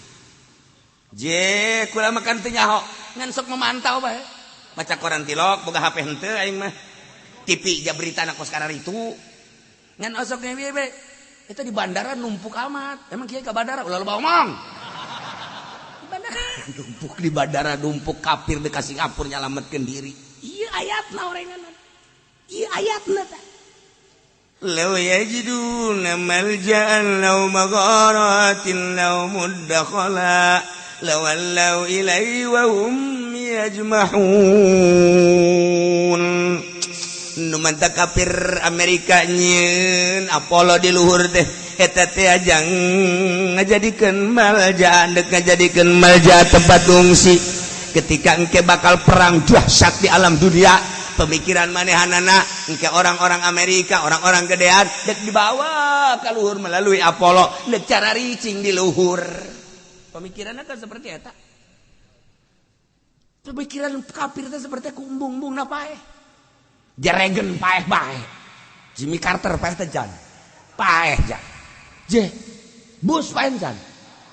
S1: je kula makan teu nyaho ngan sok memantau bae baca koran tilok boga HP henteu aing mah TV ja berita na kos kana ritu ngan osok ge be eta di bandara numpuk amat emang kieu ka bandara ulah loba omong di bandara numpuk di bandara numpuk kafir di Singapura nyalametkeun diri ieu ayatna orenganan ieu ayatna tah law yajiduna malja'an law magharatin law muddakhala lawallau ilaihi wa hum yajma'un nu manta kafir Amerika nyeun Apollo di luhur teh eta teh ajang ngajadikeun malja deuk ngajadikeun malja tempat ngungsi ketika engke bakal perang dahsyat di alam dunia pemikiran manehanana engke orang-orang Amerika orang-orang gedean deuk dibawa ka luhur melalui Apollo deuk cara ricing di luhur pemikirannya kan seperti eta pemikiran kafir itu seperti kumbung-bung na paeh Reagan paeh bae Jimmy Carter paeh teh jan paeh jan je Bush paeh jan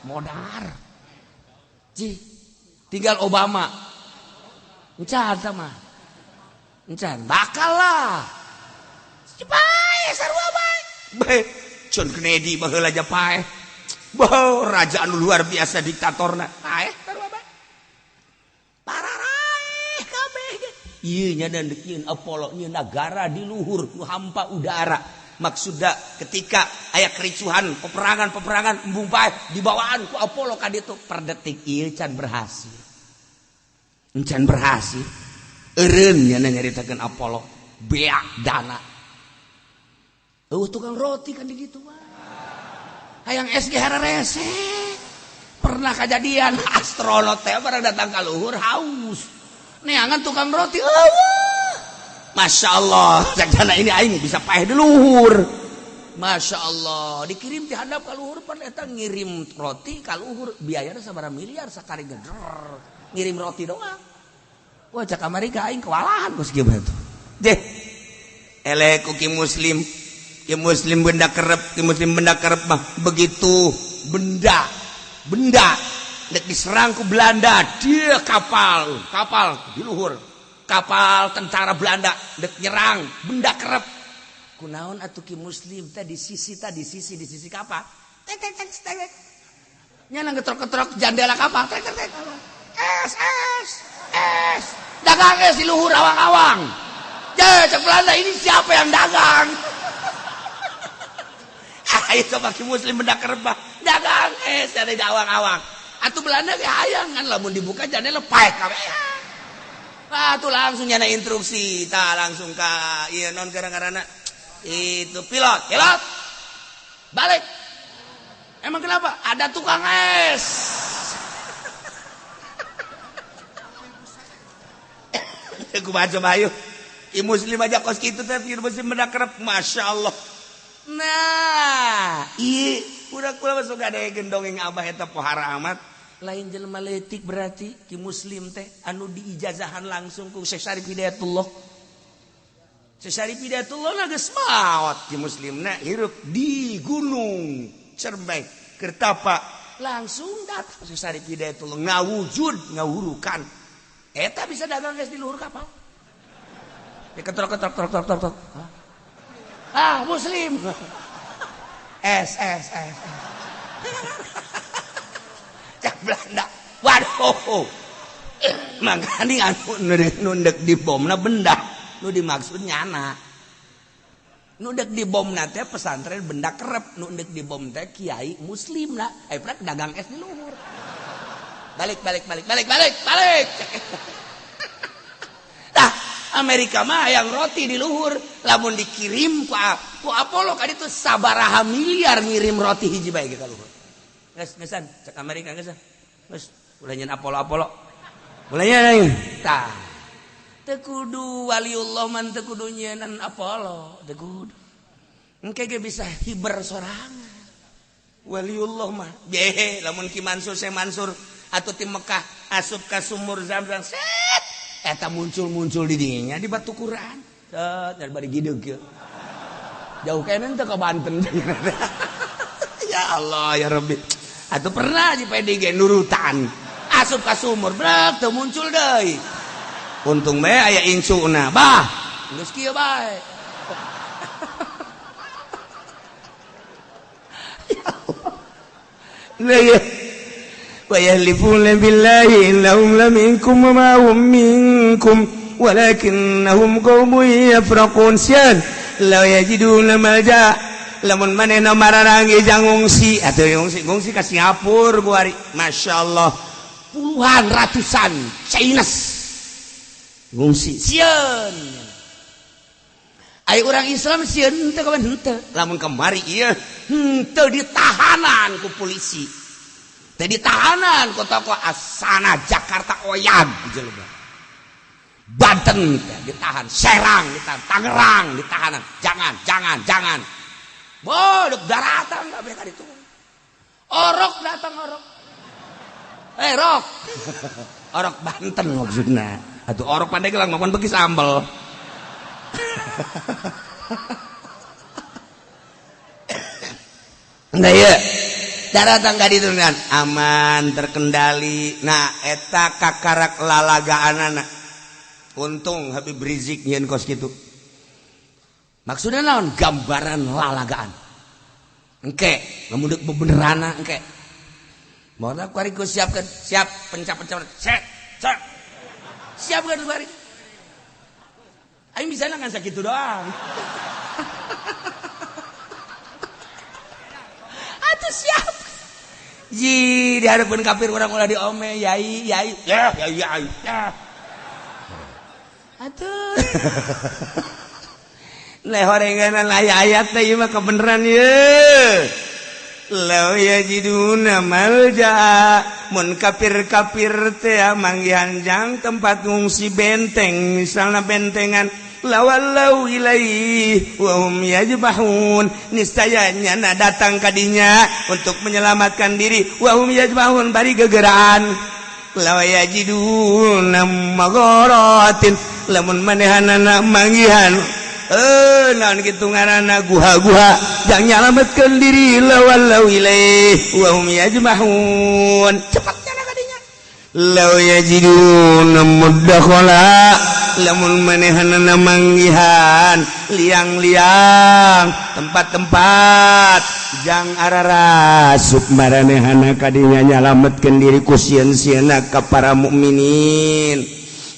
S1: modar je tinggal Obama encan sama encan bakal lah paeh sarua bae John Kennedy baheula aja paeh Bah, raja anu luar biasa diktatorna. Paeh sarua bae. Pararaeh kabeh. Ieu nya dan deukeun Apollo nya negara di luhur nu hampa udara. Maksudna ketika aya kericuhan, peperangan embung paeh dibawaan ku Apollo ka ditu per detik ieu can berhasil. Encan berhasil. Eureun nya nyaritakeun Apollo beak dana. Tukang roti kan di ditu mah. Hayang SG rese pernah kejadian astronot teh barang datang ka luhur haus neangan tukang roti Masya Allah jana ini aing bisa paeh di luhur Masya Allah dikirim di handap ka luhur pan eta ngirim roti ka luhur biayana sabaraha miliar sakali geder ngirim roti doang wah cak Amerika aing kewalahan geus kieu bae tuh deh eleh ku ki muslim ya muslim benda kerep mah begitu benda dek diserang ku Belanda dia kapal di luhur kapal tentara Belanda dek nyerang benda kerep kunaon atuh ki muslim teh di sisi kapal tek nya ngetrok-ketrok jendela kapal tek es dagang es di luhur awang-awang cek Belanda ini siapa yang dagang itu bagi muslim benda kerbah dagang dari awang-awang atuh Belanda ge hayang kan lamun dibuka jandela paek kabeh atuh langsung nyana instruksi langsung ka ieu non gara-garana itu pilot balik
S2: Emang kenapa? Ada tukang es. Aku baca bayu. I muslim aja kos gitu tapi muslim benda kerep, masya Allah. Nah, udah kula masuk ada gendongeng abah eta pohara amat. Lain jelema leutik berarti ki muslim teh anu diijazahan langsung ku Syekh Syarif Hidayatullah. Syekh Syarif Hidayatullah geus maot ki muslimna hirup di gunung Cermek Kertapa langsung datang Syekh Syarif Hidayatullah ngawujud ngawurukan eta bisa dagang es di luhur kapal. Ketrok. Muslim. Es. Cak Belanda. Waduh. Mangkani anu nundek di bomna benda. Nu dimaksud nyana. Nundek di bomna teh pesantren benda kerep. Nundek di bom teh kiai muslim lah. Prak dagang es di luhur. Balik. Tah, Amerika mah yang roti di luhur, lamun dikirim ku Apollo kan itu sabaraha miliar ngirim roti hiji bae ka luhur. Gesan, cek Amerika gesan. Geus ulah nyeun Apollo. Ulah nyeun. Tah. Teu kudu waliullah man teu kudu nyeunan Apollo, teu kudu. Engke ge bisa hiber sorangan. Waliullah mah behe lamun Ki Mansur Syekh Mansur atuh ti Mekah asup ka sumur Zam-Zam set eta muncul di dinya di batu Quran. Set bari gideug kieu. Jauh kene teh ka Banten. Ya Allah ya Rabbi. Atuh pernah di PDG nurutan. Asup ka sumur brek teu muncul deui. Untung bae aya insuna. Bah, geus kieu bae. Ya Allah. Lah ya. ويحلفون بالله إنهم لمنكم وما هم منكم ولكنهم قوم يفرقون sian law yajiduna malja lamun manehna mararangi jang ngungsi atuh ngungsi ka Singapura buari masyaallah puluhan ratusan Chinese ngungsi sieun ai urang Islam sieun teu kawan henteu lamun kemari ieu henteu ditahanan ku polisi. Jadi tahanan ku toko Asana Jakarta Oyag jelema. Banten ditahan, Serang ditahan, Tangerang ditahanan. Jangan. Bodok daratan kabeh ka ditu. Orok datang orok. Rok. Orok Banten maksudna. Atuh orok Pandeglang maupun beuki sambel. Nah ya. Daratan ka ditu kan aman terkendali. Nah eta kakarak lalagaanana. Untung Habib Rizik nyeun kos kitu. Maksudna naon? Gambaran lalagaan. Engke, lamun deuk bebeneranna engke. Moal kuari ku siapkeun, siap pencap-pencap. Set. Siapkeun kuari. Aing bisa kan sakitu doang. Atuh siap. Ji dihadapkeun kafir urang ulah diome yai. Ya. Atuh. Lehorenganan ayat teh ieu mah kebeneran ye. Law yajiduna malja mun kafir-kafir teh manggihan jang tempat ngungsi benteng misalna bentengan lawallau ilaihi wa hum yajbahun niscayanya na datang kadinya untuk menyelamatkan diri wa hum yajbahun bari gegeraan law yajiduna magharatin lamun manehanana manggihan naon kitu ngaranna guha-guha jang nyalametkeun diri lawallau ilaihi wa hum yajbahun cepatnya kadinya law yajiduna mudakhala lamun manehanana manggihan liang-liang tempat-tempat jang ararasup maranehana kadinya nyalametkeun diri ku sieun-sieunna ka para mukminin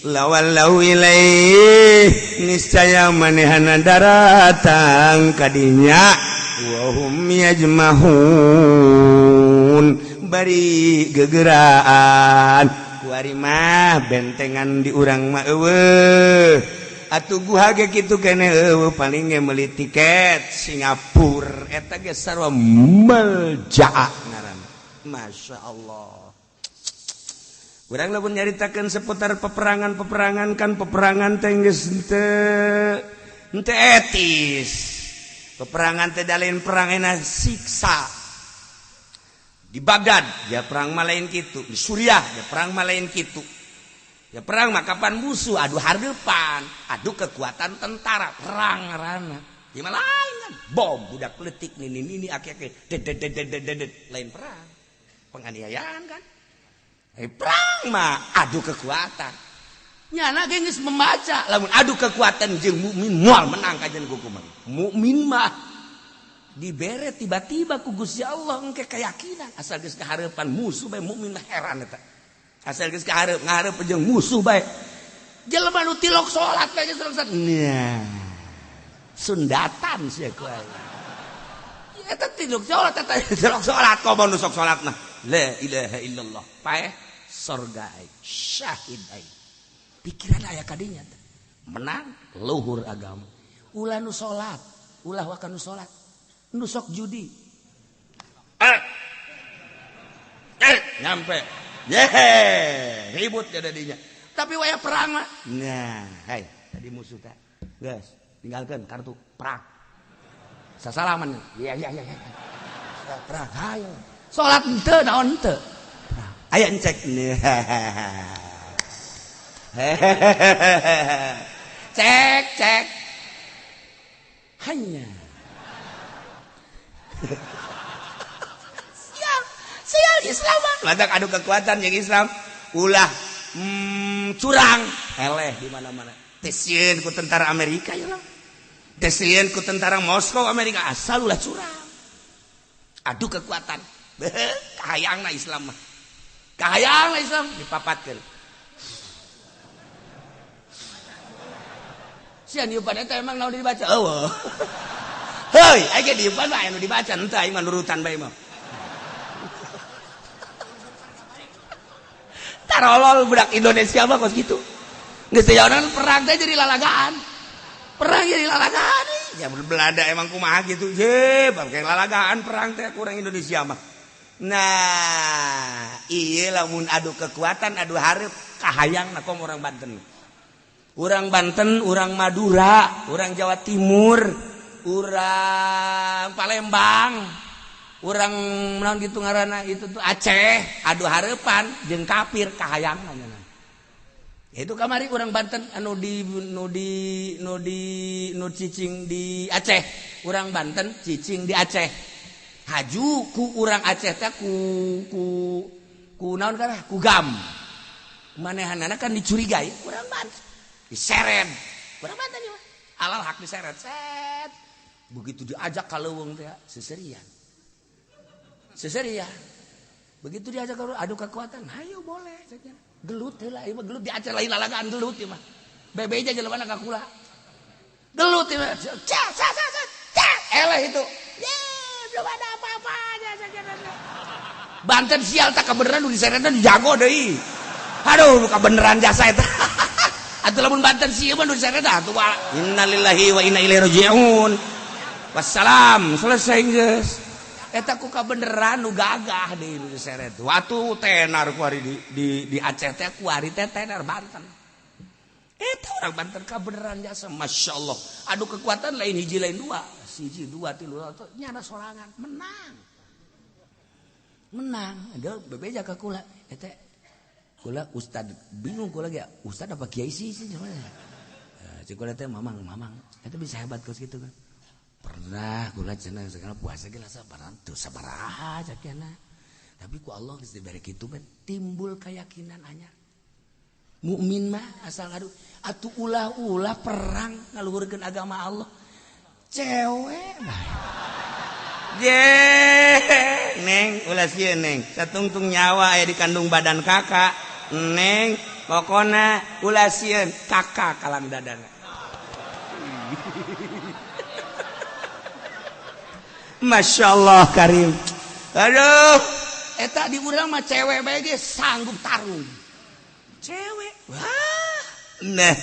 S2: lawallahu ilaihi niscaya manehana daratang kadinya wa hum yajmahun bari gegeraan kuari mah bentengan di urang mah eueuh atuh gua ge kitu kene paling ge meuli tiket Singapura eta ge sarua meljaa ngaranna. Masyaallah. Urang lamun nyaritakeun seputar peperangan kan peperangan teh geus henteu etis. Peperangan teh dalain perang euna siksa. Di Baghdad ya perang malain kitu, di Suriah ya perang malain kitu. Ya perang mah kapan musuh adu hareupan, adu kekuatan tentara, perang ngaranna. Di mana lain kan bom budak peletik nini ake-ake dedet lain perang. Penganiayaan kan. Perang mah adu kekuatan. Nyana ge geus membaca lamun adu kekuatan jeung mukmin moal menang kajen kukuman. Mukmin mah dibere tiba-tiba ku Gusti Allah engke keyakinan asal geus kahareupan musuh bae mukmin heran eta. Asal geus ngahareup jeung musuh bae. Jelema nu tilok salat bae geus salat. Nah. Sundatan sia ku aya. Eta tilok salat eta tilok salat komo nu sok salatna. La ilaha illallah. Paeh surga syahid ai. Pikiran aya kadinya menang luhur agama. Ulah nu salat, ulah wakan nu salat. Nu sok judi. Nyampe. Ribut kada dinya. Tapi waya perang mah. Nah, hai, tadi musuh teh. Geus, tinggalkeun kartu perang. Sasalaman. Iya. Perang hayo. Salat henteu naon henteu. Aya encek. Cek. Hanya. Sial Islam mah. Ladak adu kekuatan yang Islam. Ulah curang. Eleh di mana-mana. Tesieun ku tentara Amerika ya lah. Tesieun ku tentara Moskow Amerika asal ulah curang. Adu kekuatan. Kahayangna Islam mah. Kahayangna Islam dipapatkeun. Sian yupan eta emang naon dibaca? Eueuh. Heuy, aya di yupan mah anu dibaca henteu aing mah nurutan bae mah. Tarolol budak Indonesia mah kos kitu. Geus teh jawanan perang teh jadi lalagaan. Perang jadi lalagaan. Ya Belanda emang kumaha gitu. Je, bangke lalagaan perang teh kurang Indonesia mah. Nah, ieu lamun adu kekuatan, adu hareup kahayangna kom orang Banten. Urang Banten, urang Madura, urang Jawa Timur, urang Palembang, urang naon gitu ngaranna itu tuh Aceh, adu hareupan jeung kafir kahayangna nya. Itu kamari urang Banten anu cicing di Aceh, urang Banten cicing di Aceh. Haju ku urang Aceh teh ku naon kana? Ku gam. Manehanana kan dicurigai urang Banten. Diseret. Urang Banten ieu mah. Alal hak diseret. Set. Begitu diajak ka leuweung teh seserian. Begitu diajak ka adu kekuatan, hayo boleh saja. Gelut heula ieu mah gelut di Aceh lain lalagaan gelut ieu mah. Bebeja jelemana ka kula. Gelut ieu mah. Eleh itu. Belum ada apa-apa aja saja. Banten sial tak kebenaran nu diseretna dijago deui. Aduh nu kabeneran jasa eta. Atuh lamun Banten sieu mah nu diseretna atuh innalillahi wa inna ilaihi rajiun. Wassalam, selesai geus. Eta ku kabeneran nu gagah deui nu diseret. Watu tenar ku ari di Aceh teh ku ari teh tenar Banten. Eta orang Banten kabeneran jasa masyaallah. Adu kekuatan lain hiji lain dua. Siji dua tilu nyana sorangan menang ada bebeja ka kula eta kula ustad bingung kula ge ustad apa kiai sih gimana cik kula teh mamang eta bisa hebat kos gitu kan pernah kula cenah segala puasa ge lasa barantu sabaraha cakena tapi ku Allah geus dibere kitu ben timbul keyakinan anyar mukmin mah asal atuh ulah perang ngaluhurkeun agama Allah cewek neng ulah sieun neng satungtung nyawa aya di kandung badan kakak neng pokona ulah sieun kakak kalang dadana masyaallah karim aduh eta di urang mah cewek bae ge sanggup tarung cewek wah nah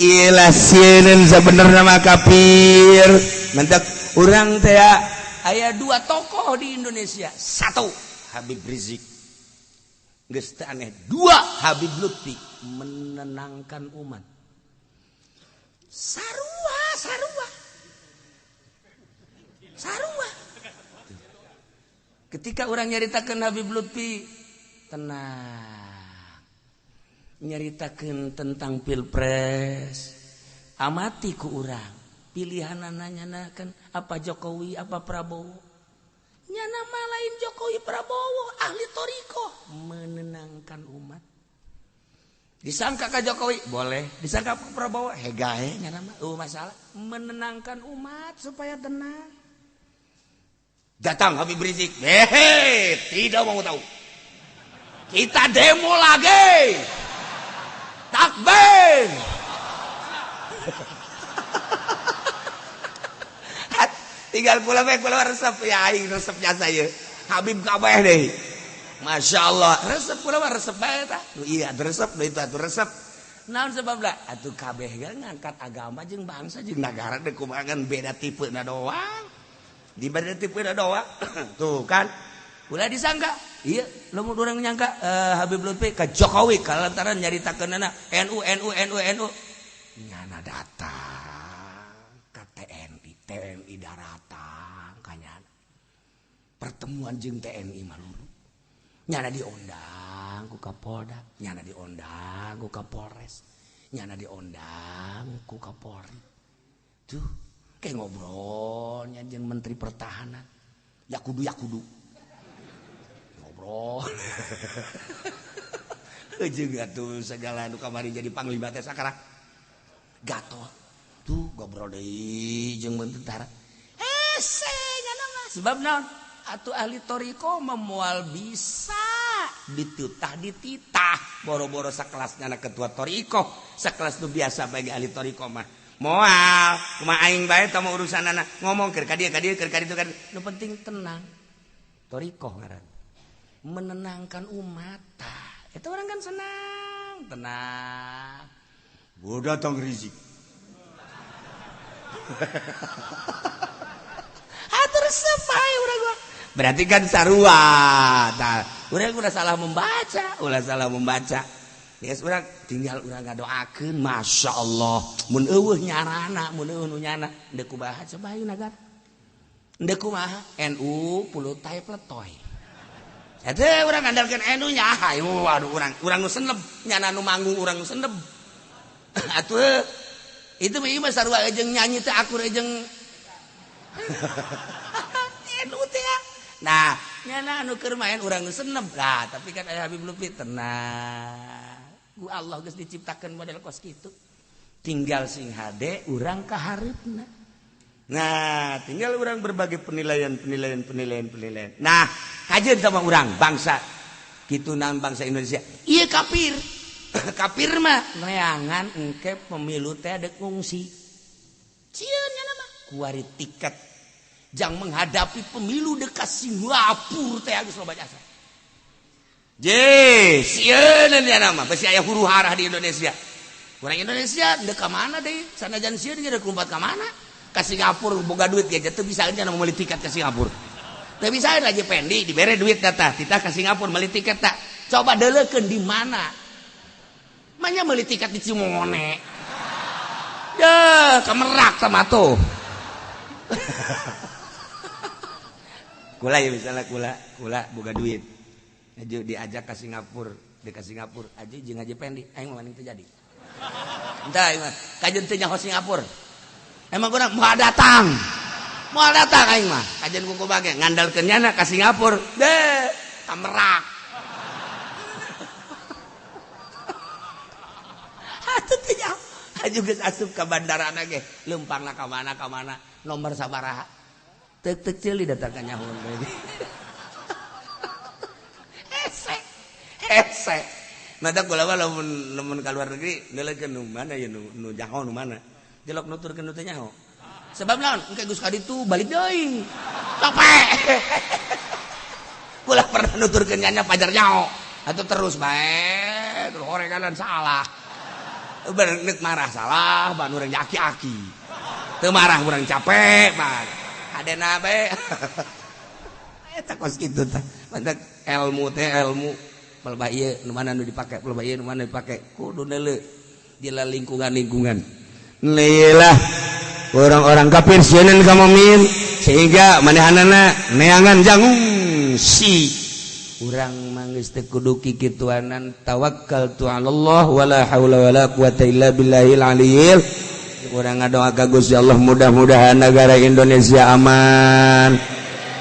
S2: ilah sieun sebenarnya mah kafir. Mentek urang teh aya 2 tokoh di Indonesia. 1 Habib Rizik. Geus teu aneh. 2 Habib Lutfi menenangkan umat. Sarua. Ketika orang nyaritakeun Habib Lutfi tenang. Nyaritakeun tentang Pilpres. Amati ku urang. Pilihan nanyanakeun apa Jokowi apa Prabowo. Nya nama lain Jokowi Prabowo ahli thariqah menenangkan umat. Disangka ka Jokowi boleh, disangka ka Prabowo hegae nya nama masalah menenangkan umat supaya tenang. Datang Habib Rizik, tidak mau tahu. Kita demo lagi. Takbir. Tinggal kula resep ya aing resepnya saya. Habib kabeh deh. Masya Allah, resep kula resep bae tah. Iya, resep itu atuh resep. Naon sebabna? Atuh kabeh ngangkat agama jeung bangsa jeung nagara teh kumaha beda tipeuna doang. Di beda tipeuna doang. Tuh kan. Ulah disangka. Iya, lamun urang nyangka Habib Lutfi ka Jokowi kalantaran nyaritakeunana NU. Nyana datang ka TNI datang ka nyana. Pertemuan jeung TNI malulu. Nyana diundang ku Kapolda, nyana diundang ku Kapolres, nyana diundang ku Kapolri. Tuh, kayak ngobrolnya jeung Menteri Pertahanan. Ya kudu. Ngobrol. Jeung atuh segala anu kamari jadi panglima teh sakara. Gatot. Tuh ngobrol deui jeung tentara. Nyana mah sebab naon? Atuh ahli thariqah memual bisa dititah boro-boro sakelasnya anak ketua thariqah sakelas nu biasa bagi ahli thariqah mah moal kumaha aing bae tah mah urusanana ngomong keur ka dieu nu penting tenang thariqah ngaran menenangkan umat eta orang kan tenang datang Rizik resep ae urang gua. Berarti kan sarua. Tah, urang udah salah membaca. Geus urang tinggal urang ngadoakeun masyaallah. Mun eueuh nyarana, mun eueuh nu nyana, endeu kumaha coba ayeuna nagara. Endeu kumaha NU pulutai pletoy. Eta urang ngandalkeun NU nya hayu waduh urang nu senep nyana nu manggung urang nu senep. Atuh itu mah sarua jeung nyanyi teh akur jeung nah nyana anu keur main urang nu senep lah tapi kan aya Habib Lutfi tenang ku Allah geus diciptakeun model kos kitu tinggal sing hade urang kahareupna nah tinggal urang berbagai penilaian nah kajeun sama urang bangsa kitu naon bangsa Indonesia ieu kafir kafir mah neangan engke pemilu teh deuk ngungsi cieun nya mah kuari tiket jang menghadapi pemilu dekat Singapura teh geus loba jasa. Sieun nya nama besi aya huru-hara di Indonesia. Urang Indonesia deuk ka mana deui? Sanajan sieun ge deuk lompat ka mana? Ka Singapura boga duit ge teu bisa nya meuli tiket ka Singapura. Teu bisa aja pendi dibere duit tah kita ka Singapura meuli tiket tah. Coba deuleukeun di mana? Manya meuli tiket di Cimone. Ka Merak sama tuh. Kula ya misalnya kula boga duit aju diajak ke Singapura dekat Singapura aja jeung Haji Pendi aing mah teu jadi entah aing mah kajeun teu nyaho Singapura emang urang moal datang aing mah kajeun kuku bage ngandalkeun nyana ka Singapura ka Merak atuh teu nyaho aju geus asup ka bandarana ge leumpangna ka mana nomor sabaraha tek celi datang ka nyahoon deui hese mata kula mah lamun ka luar negeri neuleukeun nu mana ya nu nyaho nu mana jelok nuturkeun nu teu nyaho sebab naon engke geus ka ditu balik deui capek kula pernah nuturkeun nya pajar nyaho atuh terus bae terus horenganan salah berenget marah salah ban urang aki-aki teu marah urang capek ban adena bae eta kos kitu tah mantak ilmu teh ilmu pelba ieu nu mana nu dipake pelba ieu nu mana dipake kudu neuleuh dina lingkungan leulah orang-orang kafir sieun ka mumin sehingga manehanana neangan jangung si urang manggeus teu kudu kikituanan tawakkaltu 'alallah wala haula wala quwata illa billahil aliyil urang ngadoa ka Gusti Allah mudah-mudahan negara Indonesia aman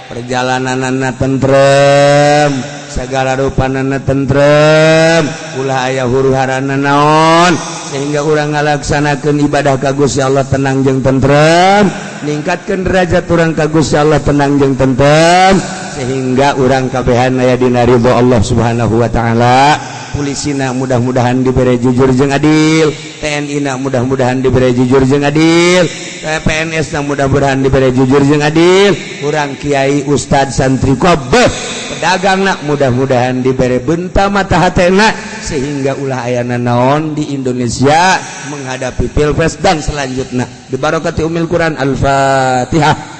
S2: perjalananna tentrem segala rupanana tentrem ulah aya huru-harana naon sehingga urang ngalaksanakeun ibadah ka Gusti Allah tenang jeung tentrem ningkatkeun derajat urang ka Gusti Allah tenang jeung tentrem sehingga urang kabehan aya dina ridho Allah Subhanahu wa taala polisina mudah-mudahan dibere jujur jeung adil TNI na mudah-mudahan dibere jujur jeung adil PNS na mudah-mudahan dibere jujur jeung adil urang kiai ustad santri kabeh pedagang na mudah-mudahan dibere benta mata hatena sehingga ulah ayana naon di Indonesia menghadapi pilpres dan selanjutnya bi barakati umil Quran al-Fatihah.